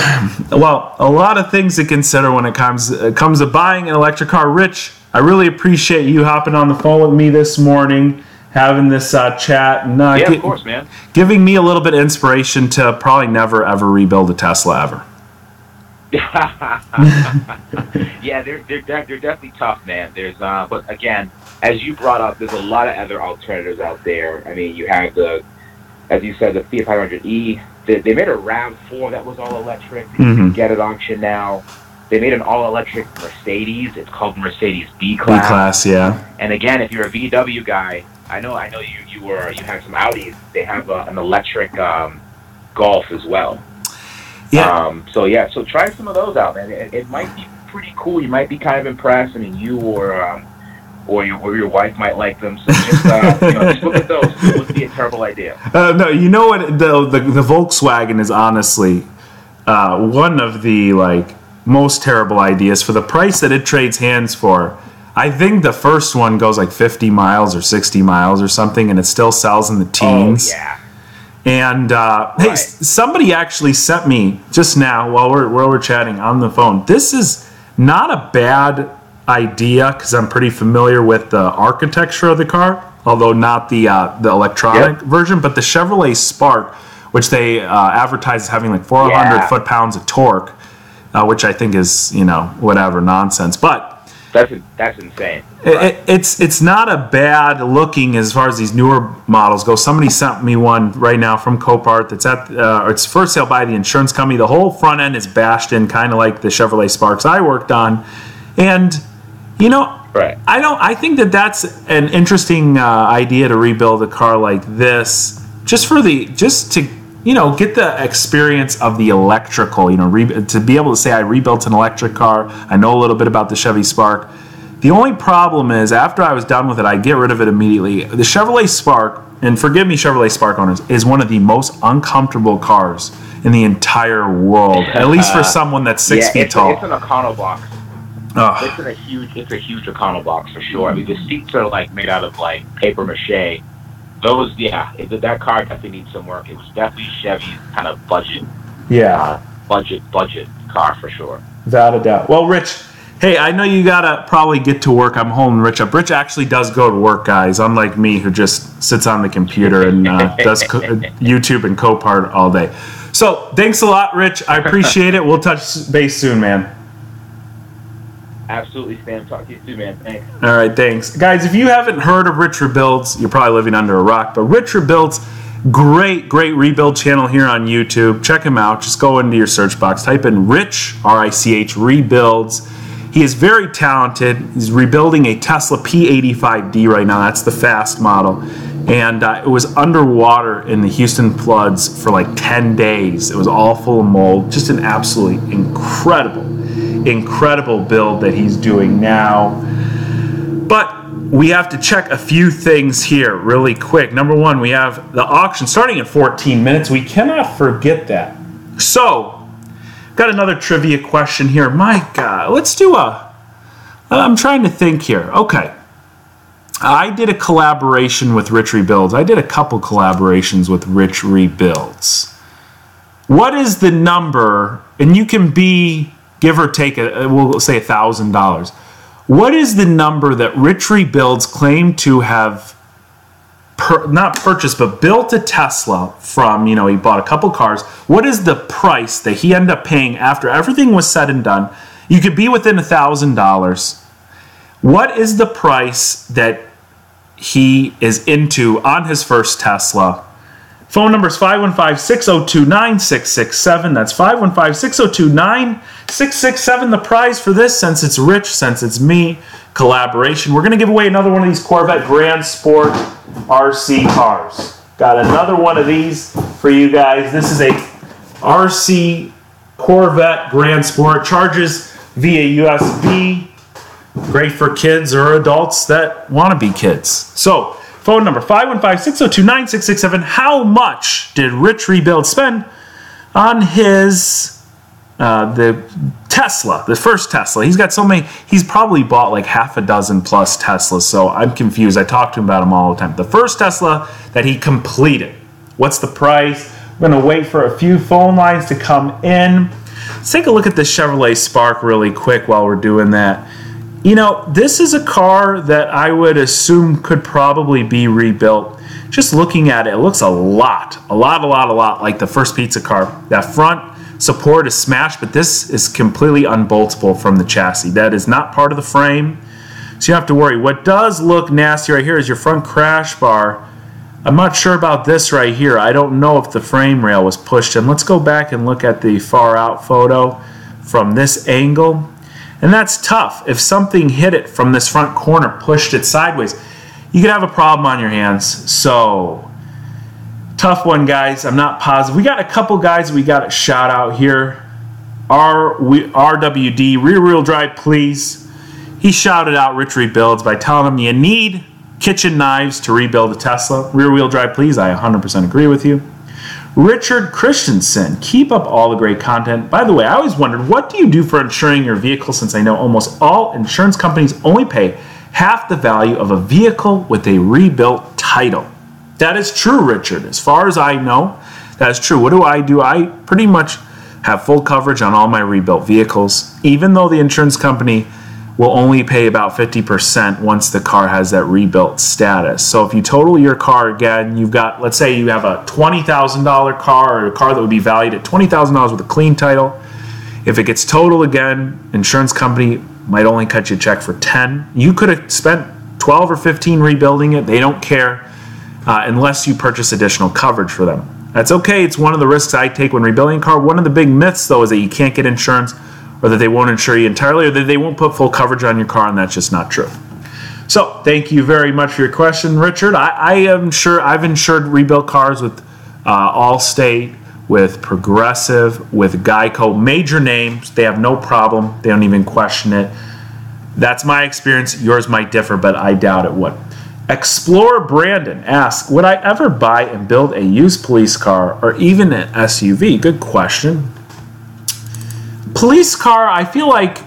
Well, a lot of things to consider when it comes to buying an electric car. Rich, I really appreciate you hopping on the phone with me this morning, having this chat, and of course, man. Giving me a little bit of inspiration to probably never ever rebuild a Tesla ever. Yeah, they're definitely tough, man. There's but again, as you brought up, there's a lot of other alternatives out there. I mean, you have as you said, the Fiat 500e. They made a RAV4 that was all electric. You can get at auction now. They made an all-electric Mercedes. It's called Mercedes B-Class. B-Class, yeah. And again, if you're a VW guy, I know you had some Audis. They have an electric Golf as well. Yeah. So try some of those out, man. It might be pretty cool. You might be kind of impressed. I mean, you or your wife might like them. So just just look at those. It wouldn't be a terrible idea. No, you know what? The Volkswagen is honestly one of the most terrible ideas for the price that it trades hands for. I think the first one goes like 50 miles or 60 miles or something, and it still sells in the teens. Oh, yeah. And hey, somebody actually sent me just now while we're chatting on the phone. This is not a bad idea because I'm pretty familiar with the architecture of the car, although not the electronic version, but the Chevrolet Spark, which they advertise as having like 400 foot-pounds of torque, which I think is whatever nonsense, but. That's insane. It's not a bad looking as far as these newer models go. Somebody sent me one right now from Copart that's at it's for sale by the insurance company. The whole front end is bashed in, kind of like the Chevrolet Sparks I worked on, and right. I think that's an interesting idea to rebuild a car like this, just to get the experience of the electrical, to be able to say I rebuilt an electric car. I know a little bit about the Chevy Spark. The only problem is after I was done with it, I get rid of it immediately. The Chevrolet Spark, and forgive me Chevrolet Spark owners, is one of the most uncomfortable cars in the entire world, at least for someone that's 6 feet tall. It's an Econobox. It's a huge Econobox for sure. I mean, the seats are made out of paper mache. Those, that car definitely needs some work. It was definitely Chevy's kind of budget. Yeah. Budget car for sure. Without a doubt. Well, Rich, hey, I know you gotta probably get to work. I'm holding Rich up. Rich actually does go to work, guys, unlike me, who just sits on the computer and does YouTube and Copart all day. So, thanks a lot, Rich. I appreciate it. We'll touch base soon, man. Absolutely, Stan. Talk to you soon, man. Thanks. All right, thanks. Guys, if you haven't heard of Rich Rebuilds, you're probably living under a rock, but Rich Rebuilds, great rebuild channel here on YouTube. Check him out. Just go into your search box, type in Rich, R-I-C-H, Rebuilds. He is very talented. He's rebuilding a Tesla P85D right now. That's the fast model. And it was underwater in the Houston floods for 10 days. It was all full of mold. Just an absolutely incredible build that he's doing now. But we have to check a few things here really quick. Number one, we have the auction starting in 14 minutes. We cannot forget that. So, got another trivia question here. My God, let's do I'm trying to think here. Okay. I did a collaboration with Rich Rebuilds. I did a couple collaborations with Rich Rebuilds. What is the number, and you can be, give or take, we'll say $1,000. What is the number that Rich Rebuilds claimed to have not purchased, but built a Tesla from? He bought a couple cars. What is the price that he ended up paying after everything was said and done? You could be within $1,000. What is the price that he is into on his first Tesla? Phone number is 515-602-9667. That's 515-602-9667. The prize for this, since it's Rich, since it's me, collaboration, we're going to give away another one of these Corvette Grand Sport RC cars. Got another one of these for you guys. This is a RC Corvette Grand Sport. Charges via USB. Great for kids or adults that want to be kids. So, phone number 515-602-9667. How much did Rich Rebuild spend on his the Tesla, the first Tesla? He's got so many. He's probably bought half a dozen plus Teslas. So I'm confused. I talk to him about them all the time. The first Tesla that he completed. What's the price? We're going to wait for a few phone lines to come in. Let's take a look at the Chevrolet Spark really quick while we're doing that. This is a car that I would assume could probably be rebuilt. Just looking at it, it looks a lot like the first pizza car. That front support is smashed, but this is completely unboltable from the chassis. That is not part of the frame, so you don't have to worry. What does look nasty right here is your front crash bar. I'm not sure about this right here. I don't know if the frame rail was pushed in. Let's go back and look at the far out photo from this angle. And that's tough. If something hit it from this front corner, pushed it sideways, you could have a problem on your hands. So, tough one, guys. I'm not positive. We got a couple guys we got to shout out here. RWD, rear wheel drive, please. He shouted out Rich Rebuilds by telling him you need kitchen knives to rebuild a Tesla. Rear wheel drive, please. I 100% agree with you. Richard Christensen, keep up all the great content. By the way, I always wondered, what do you do for insuring your vehicle, since I know almost all insurance companies only pay half the value of a vehicle with a rebuilt title? That is true, Richard. As far as I know, that is true. What do? I pretty much have full coverage on all my rebuilt vehicles, even though the insurance company will only pay about 50% once the car has that rebuilt status. So if you total your car again, you've got, let's say you have a $20,000 car, or a car that would be valued at $20,000 with a clean title. If it gets totaled again, insurance company might only cut you a check for 10. You could have spent 12 or 15 rebuilding it. They don't care unless you purchase additional coverage for them. That's okay. It's one of the risks I take when rebuilding a car. One of the big myths, though, is that you can't get insurance, or that they won't insure you entirely, or that they won't put full coverage on your car, and that's just not true. So, thank you very much for your question, Richard. I am sure I've insured rebuilt cars with Allstate, with Progressive, with Geico, major names. They have no problem. They don't even question it. That's my experience. Yours might differ, but I doubt it would. Explorer Brandon asks, would I ever buy and build a used police car, or even an SUV? Good question. Police car, I feel like,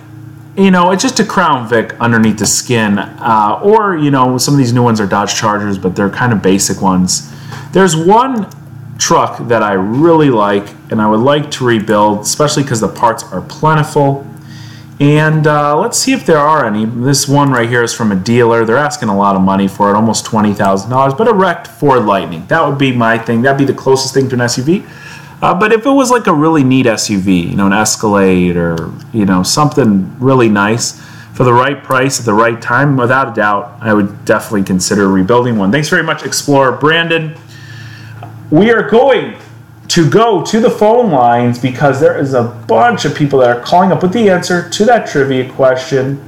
it's just a Crown Vic underneath the skin. Or, some of these new ones are Dodge Chargers, but they're kind of basic ones. There's one truck that I really like, and I would like to rebuild, especially because the parts are plentiful. And let's see if there are any. This one right here is from a dealer. They're asking a lot of money for it, almost $20,000, but a wrecked Ford Lightning. That would be my thing. That'd be the closest thing to an SUV. But if it was like a really neat SUV, an Escalade, or something really nice for the right price at the right time, without a doubt, I would definitely consider rebuilding one. Thanks very much, Explorer Brandon. We are going to go to the phone lines because there is a bunch of people that are calling up with the answer to that trivia question.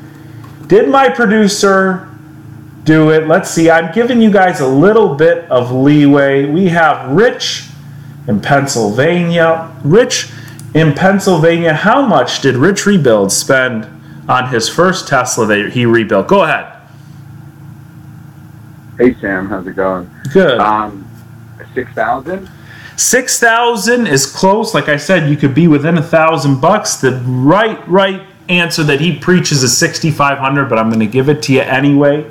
Did my producer do it? Let's see. I'm giving you guys a little bit of leeway. We have Rich in Pennsylvania. Rich in Pennsylvania, how much did Rich Rebuild spend on his first Tesla that he rebuilt? Go ahead. Hey Sam, how's it going? Good. 6,000. 6,000 is close. Like I said, you could be within $1,000. The right answer that he preaches is 6,500, but I'm going to give it to you anyway.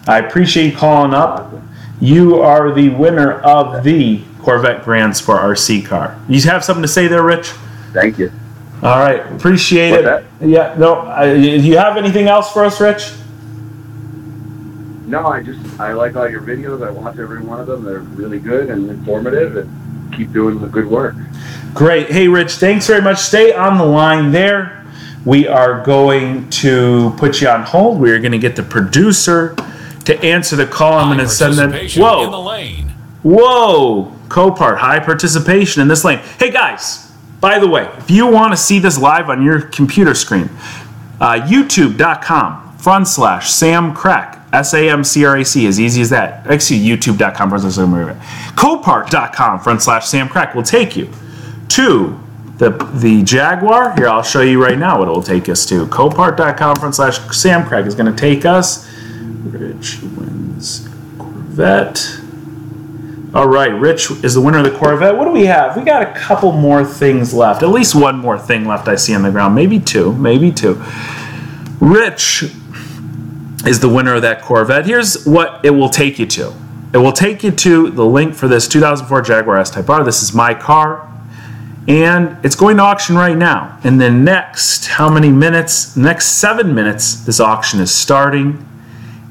I appreciate you calling up. You are the winner of the Corvette Grand Sport RC car. You have something to say there, Rich? Thank you. All right, appreciate it. That? Yeah, no. Do you have anything else for us, Rich? No, I like all your videos. I watch every one of them. They're really good and informative, and keep doing the good work. Great. Hey, Rich, thanks very much. Stay on the line there. We are going to put you on hold. We are going to get the producer to answer the call. I'm going to send them. Whoa. In the lane. Whoa. Copart, high participation in this lane. Hey, guys, by the way, if you want to see this live on your computer screen, youtube.com/SamCrack. SAMCRAC, as easy as that. Actually, youtube.com/SamCrack. Copart.com/SamCrack will take you to the Jaguar. Here, I'll show you right now what it will take us to. Copart.com/SamCrack is going to take us. Rich wins Corvette. All right, Rich is the winner of the Corvette. What do we have? We got a couple more things left. At least one more thing left I see on the ground. Maybe two. Rich is the winner of that Corvette. Here's what it will take you to. It will take you to the link for this 2004 Jaguar S-Type R. This is my car, and it's going to auction right now. In the next, how many minutes? Next 7 minutes, this auction is starting,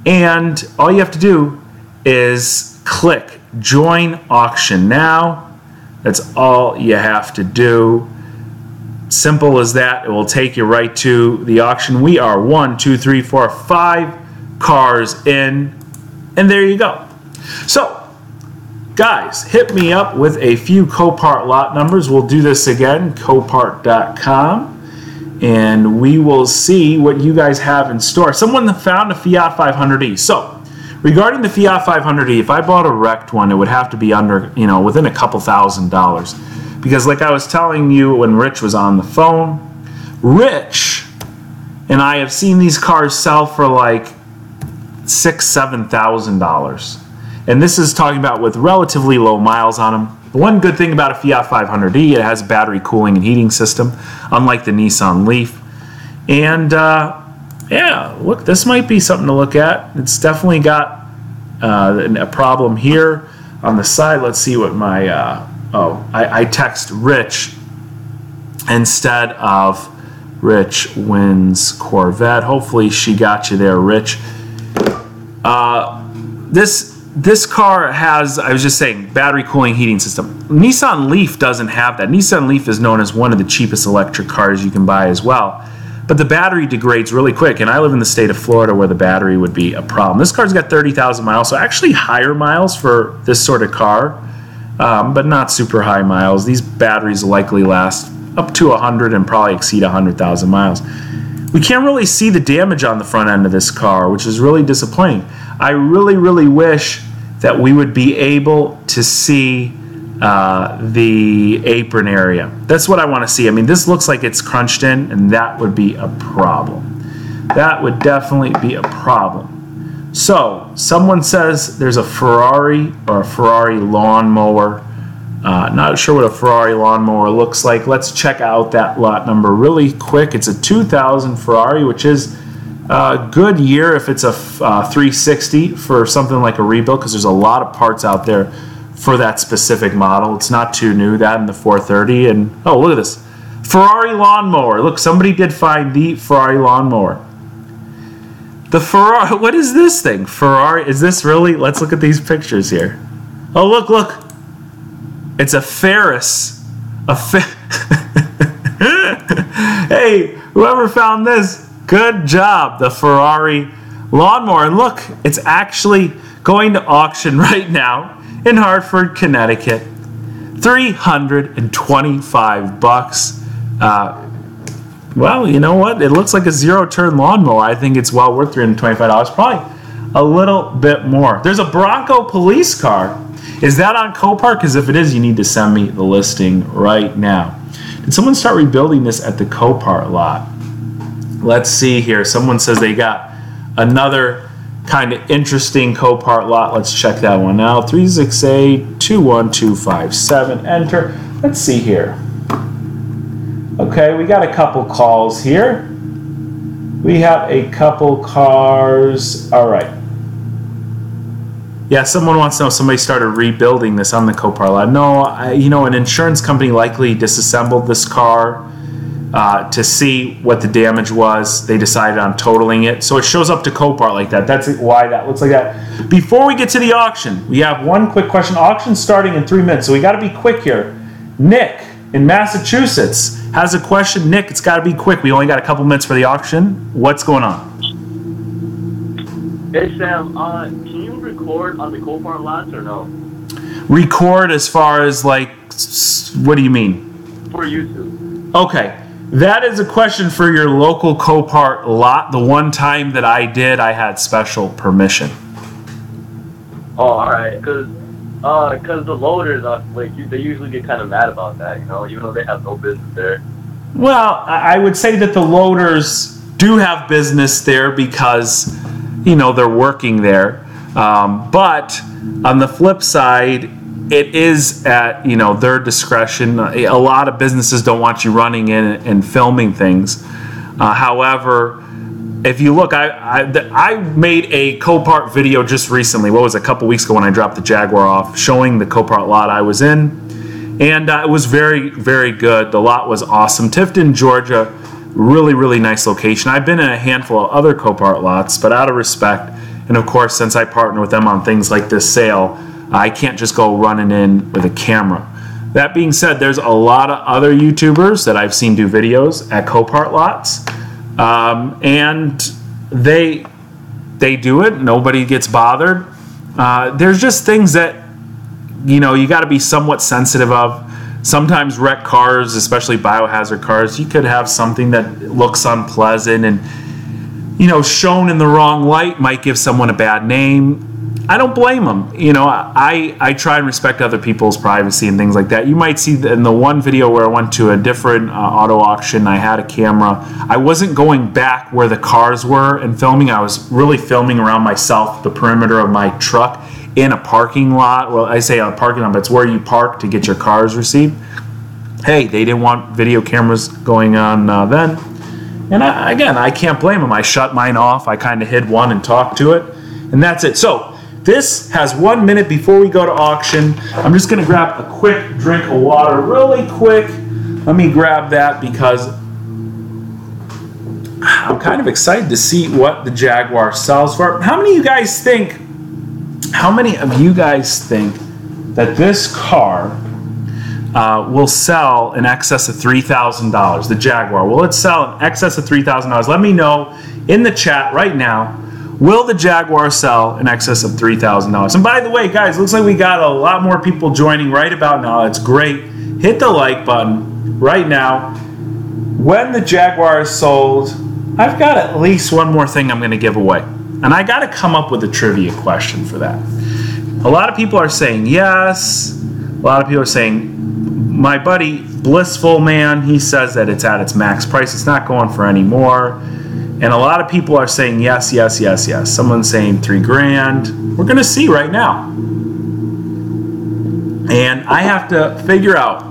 and all you have to do is click Join Auction Now. That's all you have to do. Simple as that. It will take you right to the auction. We are 1, 2, 3, 4, 5 cars in, and there you go. So, guys, hit me up with a few Copart lot numbers. We'll do this again, Copart.com, and we will see what you guys have in store. Someone found a Fiat 500e. So, Regarding the Fiat 500e, if I bought a wrecked one, it would have to be under, within a couple $1,000s. Because like I was telling you when Rich was on the phone, Rich and I have seen these cars sell for like $6,000, $7,000. And this is talking about with relatively low miles on them. The one good thing about a Fiat 500e, it has a battery cooling and heating system, unlike the Nissan Leaf. And yeah, look, this might be something to look at. It's definitely got a problem here on the side. Let's see what my, I text Rich instead of Rich wins Corvette. Hopefully she got you there, Rich. This car has, I was just saying, battery cooling heating system. Nissan Leaf doesn't have that. Nissan Leaf is known as one of the cheapest electric cars you can buy as well. But the battery degrades really quick, and I live in the state of Florida where the battery would be a problem. This car's got 30,000 miles, so actually higher miles for this sort of car, but not super high miles. These batteries likely last up to 100 and probably exceed 100,000 miles. We can't really see the damage on the front end of this car, which is really disappointing. I really, really wish that we would be able to see the apron area. That's what I want to see. I mean, this looks like it's crunched in, and that would be a problem. That would definitely be a problem. So, someone says there's a Ferrari or a Ferrari lawnmower. Not sure what a Ferrari lawnmower looks like. Let's check out that lot number really quick. It's a 2000 Ferrari, which is a good year if it's a 360 for something like a rebuild, because there's a lot of parts out there for that specific model. It's not too new, that and the 430. And oh, look at this. Ferrari lawnmower. Look, somebody did find the Ferrari lawnmower. The Ferrari, what is this thing? Ferrari, is this really? Let's look at these pictures here. Oh, look, look. It's a Ferris. Hey, whoever found this, good job. The Ferrari lawnmower. And look, it's actually going to auction right now in Hartford, Connecticut. $325. Well, you know what? It looks like a zero-turn lawnmower. I think it's well worth $325. Probably a little bit more. There's a Bronco police car. Is that on Copart? Because if it is, you need to send me the listing right now. Did someone start rebuilding this at the Copart lot? Let's see here. Someone says they got another kind of interesting Copart lot. Let's check that one out. 368-21257. Enter. Let's see here. Okay, we got a couple calls here. We have a couple cars. All right. Yeah, someone wants to know if somebody started rebuilding this on the Copart lot. No, an insurance company likely disassembled this car to see what the damage was. They decided on totaling it. So it shows up to Copart like that. That's why that looks like that. Before we get to the auction, we have one quick question. Auction starting in 3 minutes, so we got to be quick here. Nick in Massachusetts has a question. Nick, it's got to be quick. We only got a couple minutes for the auction. What's going on? Hey, Sam, can you record on the Copart lots or no? Record as far as, like, what do you mean? For YouTube. Okay. That is a question for your local Copart lot. The one time that I did, I had special permission. Oh, all right. Because the loaders, they usually get kind of mad about that, even though they have no business there. Well, I would say that the loaders do have business there because, they're working there. But on the flip side, it is at their discretion. A lot of businesses don't want you running in and filming things. However, if you look, I made a Copart video just recently. What was it, a couple weeks ago when I dropped the Jaguar off, showing the Copart lot I was in, and it was very, very good. The lot was awesome. Tifton, Georgia, really, really nice location. I've been in a handful of other Copart lots, but out of respect, and of course, since I partner with them on things like this sale, I can't just go running in with a camera. That being said, there's a lot of other YouTubers that I've seen do videos at Copart lots, and they do it. Nobody gets bothered. There's just things that you got to be somewhat sensitive of. Sometimes wrecked cars, especially biohazard cars, you could have something that looks unpleasant and shown in the wrong light might give someone a bad name. I don't blame them. You know, I try and respect other people's privacy and things like that. You might see in the one video where I went to a different auto auction, I had a camera. I wasn't going back where the cars were and filming. I was really filming around myself, the perimeter of my truck in a parking lot. Well, I say a parking lot, but it's where you park to get your cars received. Hey, they didn't want video cameras going on then. And again, I can't blame them. I shut mine off. I kind of hid one and talked to it. And that's it. So this has 1 minute before we go to auction. I'm just going to grab a quick drink of water really quick. Let me grab that because I'm kind of excited to see what the Jaguar sells for. How many of you guys think that this car will sell in excess of $3,000? The Jaguar, will it sell in excess of $3,000? Let me know in the chat right now. Will the Jaguar sell in excess of $3,000? And by the way, guys, looks like we got a lot more people joining right about now. It's great. Hit the like button right now. When the Jaguar is sold, I've got at least one more thing I'm going to give away. And I got to come up with a trivia question for that. A lot of people are saying yes. A lot of people are saying, my buddy Blissful Man, he says that it's at its max price. It's not going for any more. And a lot of people are saying yes, yes, yes, yes. Someone's saying $3,000. We're going to see right now. And I have to figure out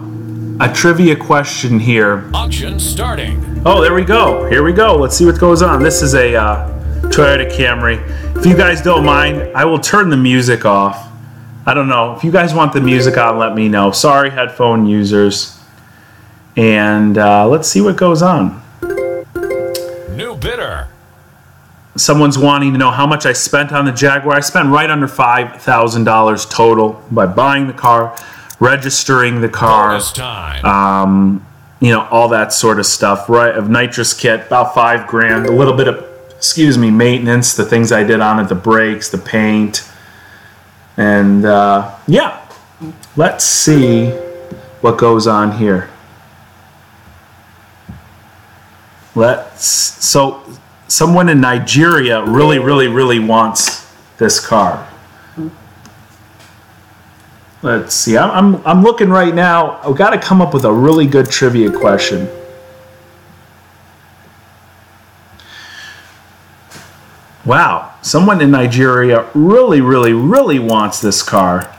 a trivia question here. Auction starting. Oh, there we go. Here we go. Let's see what goes on. This is a Toyota Camry. If you guys don't mind, I will turn the music off. I don't know. If you guys want the music on, let me know. Sorry, headphone users. And let's see what goes on. New bidder. Someone's wanting to know how much I spent on the Jaguar. I spent right under $5,000 total by buying the car, registering the car, Bonus time. you know, all that sort of stuff. Right, of Nitrous kit, about $5,000. A little bit of, excuse me, maintenance, the things I did on it, the brakes, the paint, and yeah. Let's see what goes on here. So someone in Nigeria really wants this car. Let's see. I'm looking right now. I've got to come up with a really good trivia question. Wow, someone in Nigeria really wants this car.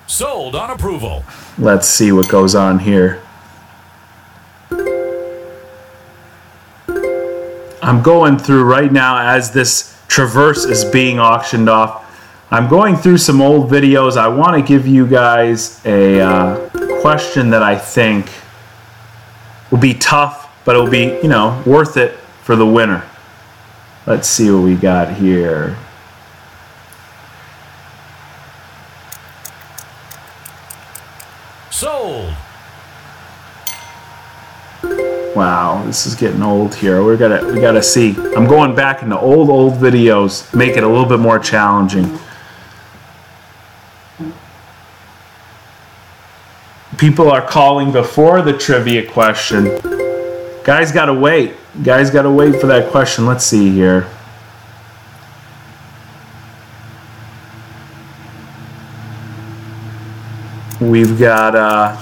Sold on approval. Let's see what goes on here. I'm going through right now as this Traverse is being auctioned off. I'm going through some old videos. I want to give you guys a question that I think will be tough, but it'll be, you know, worth it for the winner. Let's see what we got here. Sold. Wow, this is getting old here. We gotta see. I'm going back into old videos, make it a little bit more challenging. People are calling before the trivia question. Guys gotta wait. Guys gotta wait for that question. Let's see here. We've got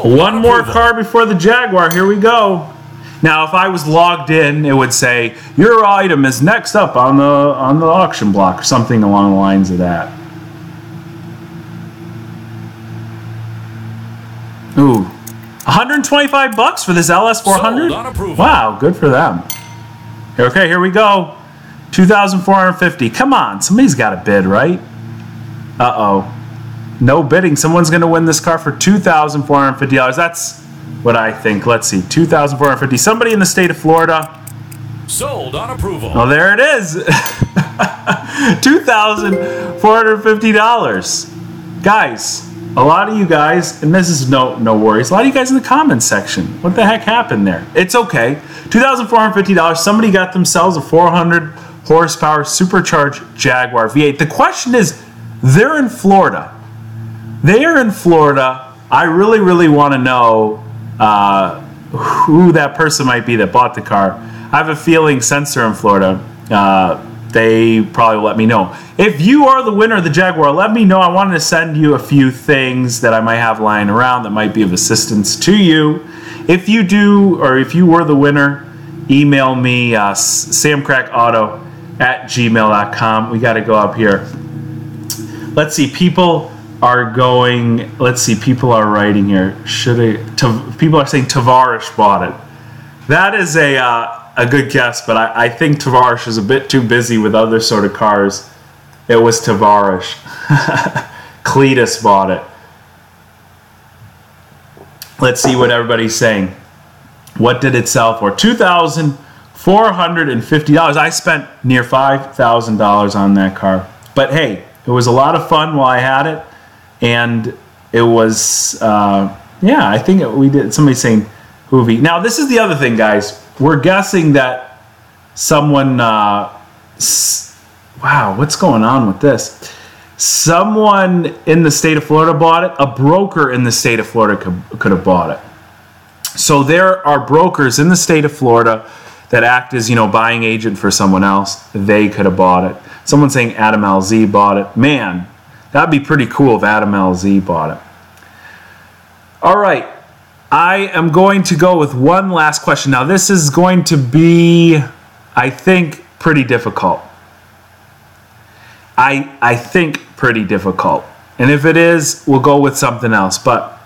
one more car before the Jaguar. Here we go. Now, if I was logged in, it would say your item is next up on the auction block, or something along the lines of that. Ooh, 125 bucks for this LS400. Wow, good for them. Okay, here we go. 2,450. Come on, somebody's got to bid, right? Uh-oh. No bidding. Someone's going to win this car for $2,450. That's what I think. Let's see. $2,450. Somebody in the state of Florida. Sold on approval. Oh, there it is. $2,450. Guys, a lot of you guys, and this is no worries, a lot of you guys in the comments section. What the heck happened there? It's okay. $2,450. Somebody got themselves a 400 horsepower supercharged Jaguar V8. The question is, they're in Florida. They are in Florida. I really want to know who that person might be that bought the car. I have a feeling since they're in Florida, they probably will let me know. If you are the winner of the Jaguar, let me know. I wanted to send you a few things that I might have lying around that might be of assistance to you. If you do, or if you were the winner, email me, samcrackauto@gmail.com. We got to go up here. Let's see, people are going, let's see, people are writing here. People are saying Tavares bought it. That is a good guess, but I think Tavares is a bit too busy with other sort of cars. It was Tavares. Cletus bought it. Let's see what everybody's saying. What did it sell for? $2,450. I spent near $5,000 on that car. But hey, it was a lot of fun while I had it. And it was, yeah, I think we did. Somebody's saying Hoovy. Now, this is the other thing, guys. We're guessing that someone, wow, what's going on with this? Someone in the state of Florida bought it. A broker in the state of Florida could have bought it. So there are brokers in the state of Florida that act as, buying agent for someone else. They could have bought it. Someone's saying Adam LZ bought it. Man, that'd be pretty cool if Adam LZ bought it. All right. I am going to go with one last question. Now, this is going to be, I think, pretty difficult. I think pretty difficult. And if it is, we'll go with something else. But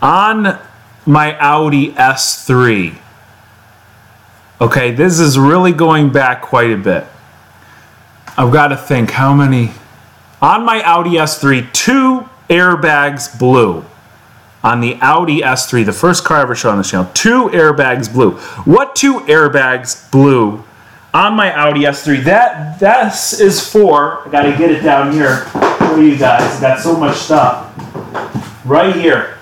on my Audi S3, okay, this is really going back quite a bit. I've got to think how many. On my Audi S3, 2 airbags blew. On the Audi S3, the first car I ever showed on the channel, 2 airbags blew. What 2 airbags blew on my Audi S3? This is for, I gotta get it down here for you guys. Got so much stuff. Right here.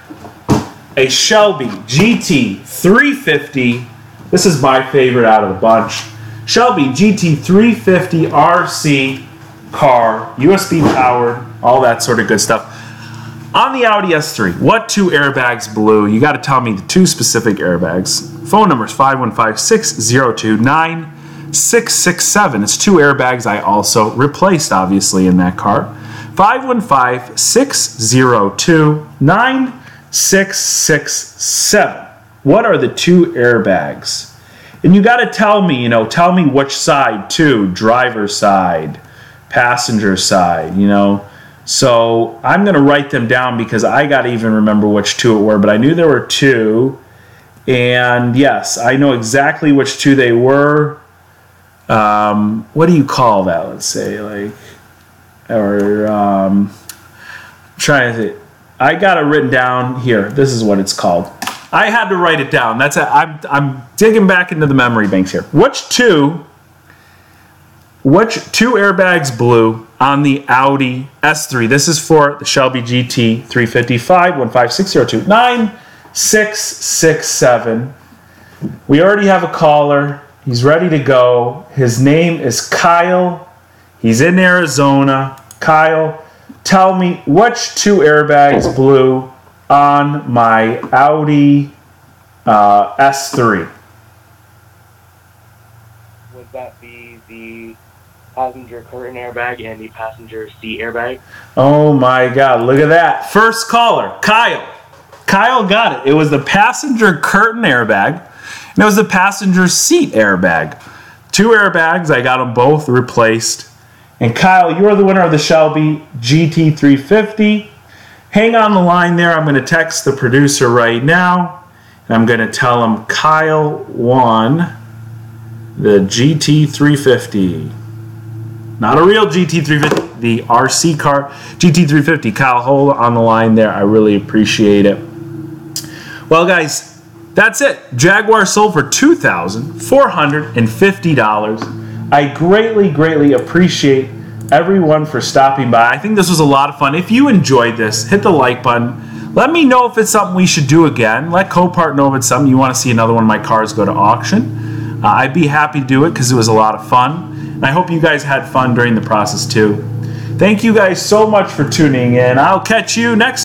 A Shelby GT 350. This is my favorite out of the bunch. Shelby GT 350 RC car, USB powered, all that sort of good stuff. On the Audi S3, what 2 airbags blew? You got to tell me the 2 specific airbags. Phone number is 515-602-9667. It's 2 airbags I also replaced, obviously, in that car. 515-602-9667. What are the 2 airbags? And you got to tell me, tell me which side too. Driver side, passenger side, So I'm going to write them down because I got to even remember which 2 it were. But I knew there were 2. And yes, I know exactly which 2 they were. What do you call that? Let's say trying to. I got it written down here. This is what it's called. I had to write it down. That's it. I'm digging back into the memory banks here. Which 2 airbags blew on the Audi S3? This is for the Shelby GT 350. 515-602-9667. We already have a caller. He's ready to go. His name is Kyle. He's in Arizona. Kyle, tell me which 2 airbags blew on my Audi S3. Would that be the passenger curtain airbag and the passenger seat airbag? Oh my God, look at that. First caller, Kyle. Kyle got it. It was the passenger curtain airbag and it was the passenger seat airbag. 2 airbags, I got them both replaced. And Kyle, you are the winner of the Shelby GT 350. Hang on the line there. I'm going to text the producer right now. And I'm going to tell him Kyle won the GT 350. Not a real GT 350, the RC car GT 350. Kyle, hold on the line there. I really appreciate it. Well, guys, that's it. Jaguar sold for $2,450. I greatly, greatly appreciate everyone for stopping by. I think this was a lot of fun. If you enjoyed this, hit the like button. Let me know if it's something we should do again. Let Copart know if it's something you want to see another one of my cars go to auction. I'd be happy to do it because it was a lot of fun. And I hope you guys had fun during the process too. Thank you guys so much for tuning in. I'll catch you next time.